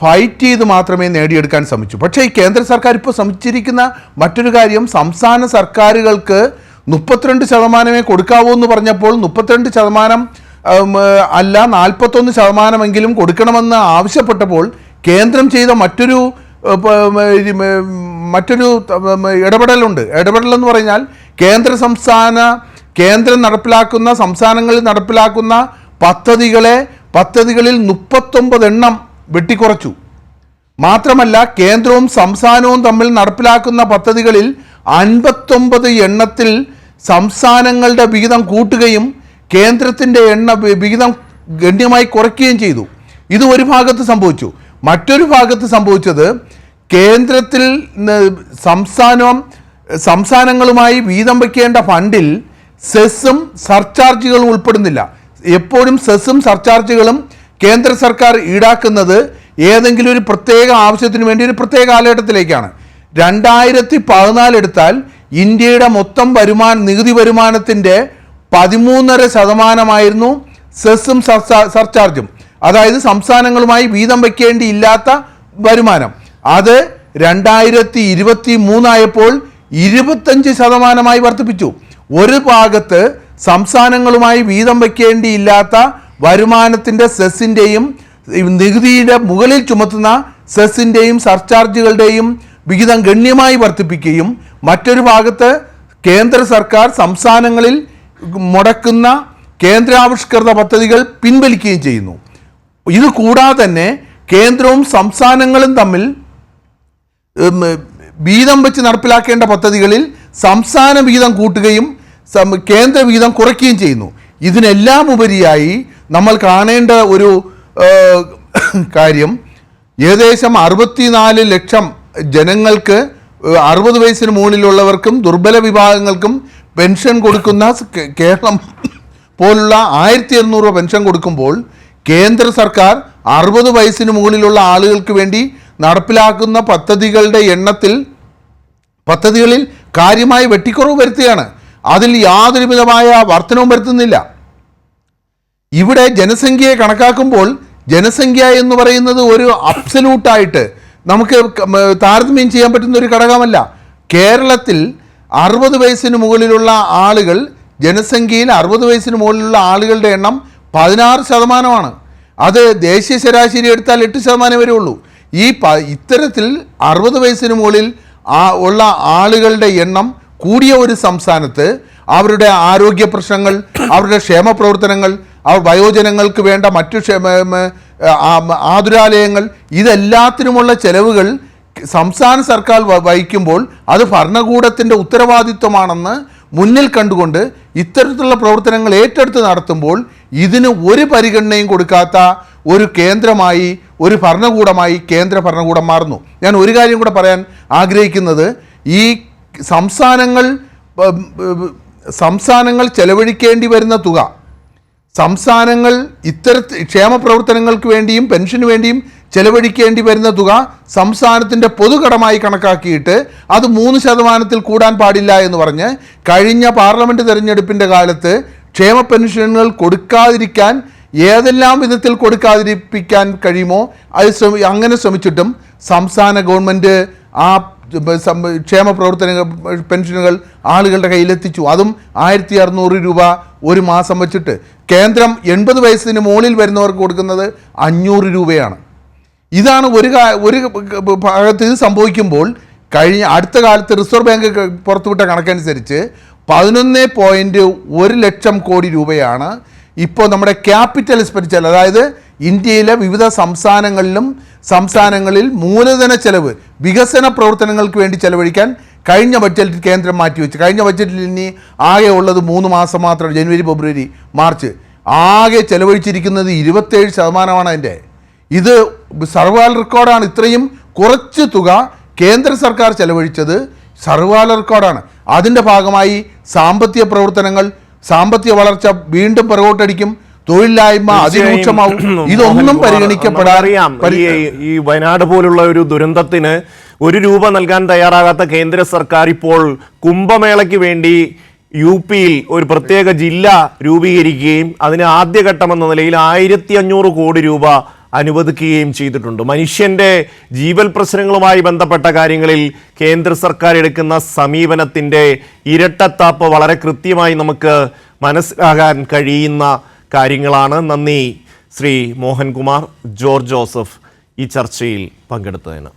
ഫൈറ്റ് ചെയ്ത് മാത്രമേ നേടിയെടുക്കാൻ ശ്രമിച്ചു. പക്ഷേ ഈ കേന്ദ്ര സർക്കാർ ഇപ്പോൾ ശ്രമിച്ചിരിക്കുന്ന മറ്റൊരു കാര്യം, സംസ്ഥാന സർക്കാരുകൾക്ക് 32% കൊടുക്കാവൂ എന്ന് പറഞ്ഞപ്പോൾ 32% അല്ല 41% കൊടുക്കണമെന്ന് ആവശ്യപ്പെട്ടപ്പോൾ കേന്ദ്രം ചെയ്ത മറ്റൊരു ഇടപെടലുണ്ട്. ഇടപെടലെന്ന് പറഞ്ഞാൽ കേന്ദ്രം നടപ്പിലാക്കുന്ന, സംസ്ഥാനങ്ങളിൽ നടപ്പിലാക്കുന്ന പദ്ധതികളിൽ 39 എണ്ണം വെട്ടിക്കുറച്ചു. മാത്രമല്ല കേന്ദ്രവും സംസ്ഥാനവും തമ്മിൽ നടപ്പിലാക്കുന്ന പദ്ധതികളിൽ 59 എണ്ണത്തിൽ സംസ്ഥാനങ്ങളുടെ വിഹിതം കൂട്ടുകയും കേന്ദ്രത്തിൻ്റെ വിഹിതം ഗണ്യമായി കുറയ്ക്കുകയും ചെയ്തു. ഇത് ഒരു ഭാഗത്ത് സംഭവിച്ചു. മറ്റൊരു ഭാഗത്ത് സംഭവിച്ചത്, കേന്ദ്രത്തിൽ സംസ്ഥാനങ്ങളുമായി വീതം വയ്ക്കേണ്ട ഫണ്ടിൽ സെസ്സും സർചാർജുകളും ഉൾപ്പെടുന്നില്ല. എപ്പോഴും സെസ്സും സർചാർജുകളും കേന്ദ്ര സർക്കാർ ഈടാക്കുന്നത് ഏതെങ്കിലും ഒരു പ്രത്യേക ആവശ്യത്തിന് വേണ്ടി ഒരു പ്രത്യേക കാലഘട്ടത്തിലേക്കാണ്. 2014 എടുത്താൽ ഇന്ത്യയുടെ മൊത്തം നികുതി വരുമാനത്തിൻ്റെ 13.5% സെസ്സും സർചാർജും, അതായത് സംസ്ഥാനങ്ങളുമായി വീതം വയ്ക്കേണ്ടിയില്ലാത്ത വരുമാനം. അത് 2023 ആയപ്പോൾ 25% വർദ്ധിപ്പിച്ചു. ഒരു ഭാഗത്ത് സംസ്ഥാനങ്ങളുമായി വീതം വയ്ക്കേണ്ടിയില്ലാത്ത വരുമാനത്തിൻ്റെ സെസ്സിൻ്റെയും നികുതിയുടെ മുകളിൽ ചുമത്തുന്ന സെസ്സിൻ്റെയും സർചാർജുകളുടെയും വിഹിതം ഗണ്യമായി വർദ്ധിപ്പിക്കുകയും മറ്റൊരു ഭാഗത്ത് കേന്ദ്ര സർക്കാർ സംസ്ഥാനങ്ങളിൽ മുടക്കുന്ന കേന്ദ്രാവിഷ്കൃത പദ്ധതികൾ പിൻവലിക്കുകയും ചെയ്യുന്നു. ഇത് കൂടാതെ തന്നെ കേന്ദ്രവും സംസ്ഥാനങ്ങളും തമ്മിൽ വീതം വെച്ച് നടപ്പിലാക്കേണ്ട പദ്ധതികളിൽ സംസ്ഥാന വീതം കൂട്ടുകയും കേന്ദ്ര വീതം കുറയ്ക്കുകയും ചെയ്യുന്നു. ഇതിനെല്ലാം ഉപരിയായി നമ്മൾ കാണേണ്ട ഒരു കാര്യം, ഏകദേശം 64 ലക്ഷം ജനങ്ങൾക്ക് 60 വയസ്സിന് മുകളിലുള്ളവർക്കും ദുർബല വിഭാഗങ്ങൾക്കും പെൻഷൻ കൊടുക്കുന്ന കേരളം പോലുള്ള 1200 രൂപ പെൻഷൻ കൊടുക്കുമ്പോൾ കേന്ദ്ര സർക്കാർ 60 വയസ്സിന് മുകളിലുള്ള ആളുകൾക്ക് വേണ്ടി നടപ്പിലാക്കുന്ന പദ്ധതികളിൽ കാര്യമായി വെട്ടിക്കുറവ് വരുത്തുകയാണ്. അതിൽ യാതൊരു വിധമായ വർധനവും വരുത്തുന്നില്ല. ഇവിടെ ജനസംഖ്യയെ കണക്കാക്കുമ്പോൾ ജനസംഖ്യ എന്ന് പറയുന്നത് ഒരു അബ്സല്യൂട്ടായിട്ട് നമുക്ക് താരതമ്യം ചെയ്യാൻ പറ്റുന്ന ഒരു ഘടകമല്ല. കേരളത്തിൽ 60 വയസ്സിന് മുകളിലുള്ള ആളുകൾ, ജനസംഖ്യയിൽ 60 വയസ്സിന് മുകളിലുള്ള ആളുകളുടെ എണ്ണം 16%. അത് ദേശീയ ശരാശരി എടുത്താൽ 8% വരെ ഉള്ളൂ. ഇത്തരത്തിൽ 60 വയസ്സിന് മുകളിൽ ഉള്ള ആളുകളുടെ എണ്ണം കൂടിയ ഒരു സംസ്ഥാനത്ത് അവരുടെ ആരോഗ്യ പ്രശ്നങ്ങൾ, അവരുടെ ക്ഷേമ പ്രവർത്തനങ്ങൾ, അവർ വയോജനങ്ങൾക്ക് വേണ്ട മറ്റു ആതുരാലയങ്ങൾ, ഇതെല്ലാത്തിനുമുള്ള ചെലവുകൾ സംസ്ഥാന സർക്കാർ വഹിക്കുമ്പോൾ അത് ഭരണകൂടത്തിൻ്റെ ഉത്തരവാദിത്വമാണെന്ന് മുന്നിൽ കണ്ടുകൊണ്ട് ഇത്തരത്തിലുള്ള പ്രവർത്തനങ്ങൾ ഏറ്റെടുത്ത് നടത്തുമ്പോൾ ഇതിന് ഒരു പരിഗണനയും കൊടുക്കാത്ത ഒരു കേന്ദ്രമായി, ഒരു ഭരണകൂടമായി കേന്ദ്ര ഭരണകൂടം മാറുന്നു. ഞാൻ ഒരു കാര്യം കൂടെ പറയാൻ ആഗ്രഹിക്കുന്നത്, ഈ സംസ്ഥാനങ്ങൾ ചെലവഴിക്കേണ്ടി വരുന്ന തുക, സംസ്ഥാനങ്ങൾ ക്ഷേമ പ്രവർത്തനങ്ങൾക്ക് വേണ്ടിയും പെൻഷന് വേണ്ടിയും ചെലവഴിക്കേണ്ടി വരുന്ന തുക സംസ്ഥാനത്തിൻ്റെ പൊതുകടമായി കണക്കാക്കിയിട്ട് അത് 3% കൂടാൻ പാടില്ല എന്ന് പറഞ്ഞ് കഴിഞ്ഞ പാർലമെൻറ്റ് തെരഞ്ഞെടുപ്പിൻ്റെ കാലത്ത് ക്ഷേമ പെൻഷനുകൾ കൊടുക്കാതിരിക്കാൻ ഏതെല്ലാം വിധത്തിൽ കൊടുക്കാതിരിപ്പിക്കാൻ കഴിയുമോ അങ്ങനെ ശ്രമിച്ചിട്ടും സംസ്ഥാന ഗവൺമെൻറ് ആ ക്ഷേമ പെൻഷനുകൾ ആളുകളുടെ കയ്യിലെത്തിച്ചു. അതും 1600 രൂപ ഒരു മാസം വെച്ചിട്ട്. കേന്ദ്രം 80 വയസ്സിന് മുകളിൽ വരുന്നവർക്ക് കൊടുക്കുന്നത് 500 രൂപയാണ്. ഇതാണ് ഒരു ഭാഗത്ത് ഇത് സംഭവിക്കുമ്പോൾ അടുത്ത കാലത്ത് റിസർവ് ബാങ്ക് പുറത്തുവിട്ട കണക്കനുസരിച്ച് 11.1 ലക്ഷം കോടി രൂപയാണ് ഇപ്പോൾ നമ്മുടെ ക്യാപിറ്റൽ എക്സ്പെൻഡിച്ചർ, അതായത് ഇന്ത്യയിലെ വിവിധ സംസ്ഥാനങ്ങളിൽ മൂലധന ചെലവ്, വികസന പ്രവർത്തനങ്ങൾക്ക് വേണ്ടി ചെലവഴിക്കാൻ കഴിഞ്ഞ ബഡ്ജറ്റിൽ കേന്ദ്രം മാറ്റിവെച്ചു. കഴിഞ്ഞ ബഡ്ജറ്റിൽ ഇനി ആകെ ഉള്ളത് 3 മാസം മാത്രം, ജനുവരി, ഫെബ്രുവരി, മാർച്ച്. ആകെ ചെലവഴിച്ചിരിക്കുന്നത് 27%. അതിൻ്റെ ഇത് സർവ്വകാല റെക്കോർഡാണ്. ഇത്രയും കുറച്ച് തുക കേന്ദ്ര സർക്കാർ ചെലവഴിച്ചത് സർവ്വകാല റെക്കോർഡാണ്. അതിൻ്റെ ഭാഗമായി സാമ്പത്തിക പ്രവർത്തനങ്ങൾ, സാമ്പത്തിക വളർച്ച വീണ്ടും പുറകോട്ടടിക്കും, തൊഴിലില്ലായ്മ അതിരൂക്ഷമാവും. ഇതൊന്നും പരിഗണിക്കപ്പെടാൻ ഈ വയനാട് പോലുള്ള ഒരു ദുരന്തത്തിന് 1 രൂപ നൽകാൻ തയ്യാറാകാത്ത കേന്ദ്ര സർക്കാർ ഇപ്പോൾ കുംഭമേളയ്ക്ക് വേണ്ടി UP-യിൽ ഒരു പ്രത്യേക ജില്ല രൂപീകരിക്കുകയും അതിന് ആദ്യഘട്ടമെന്ന നിലയിൽ 1500 കോടി രൂപ അനുവദിക്കുകയും ചെയ്തിട്ടുണ്ട്. മനുഷ്യന്റെ ജീവൽ പ്രശ്നങ്ങളുമായി ബന്ധപ്പെട്ട കാര്യങ്ങളിൽ കേന്ദ്ര സർക്കാർ എടുക്കുന്ന സമീപനത്തിൻ്റെ ഇരട്ടത്താപ്പ് വളരെ കൃത്യമായി നമുക്ക് മനസ്സിലാകാൻ കഴിയുന്ന കാര്യങ്ങളാണ്. നന്ദി ശ്രീ മോഹൻകുമാർ ജോർജ് ജോസഫ് ഈ ചർച്ചയിൽ പങ്കെടുത്തതിന്.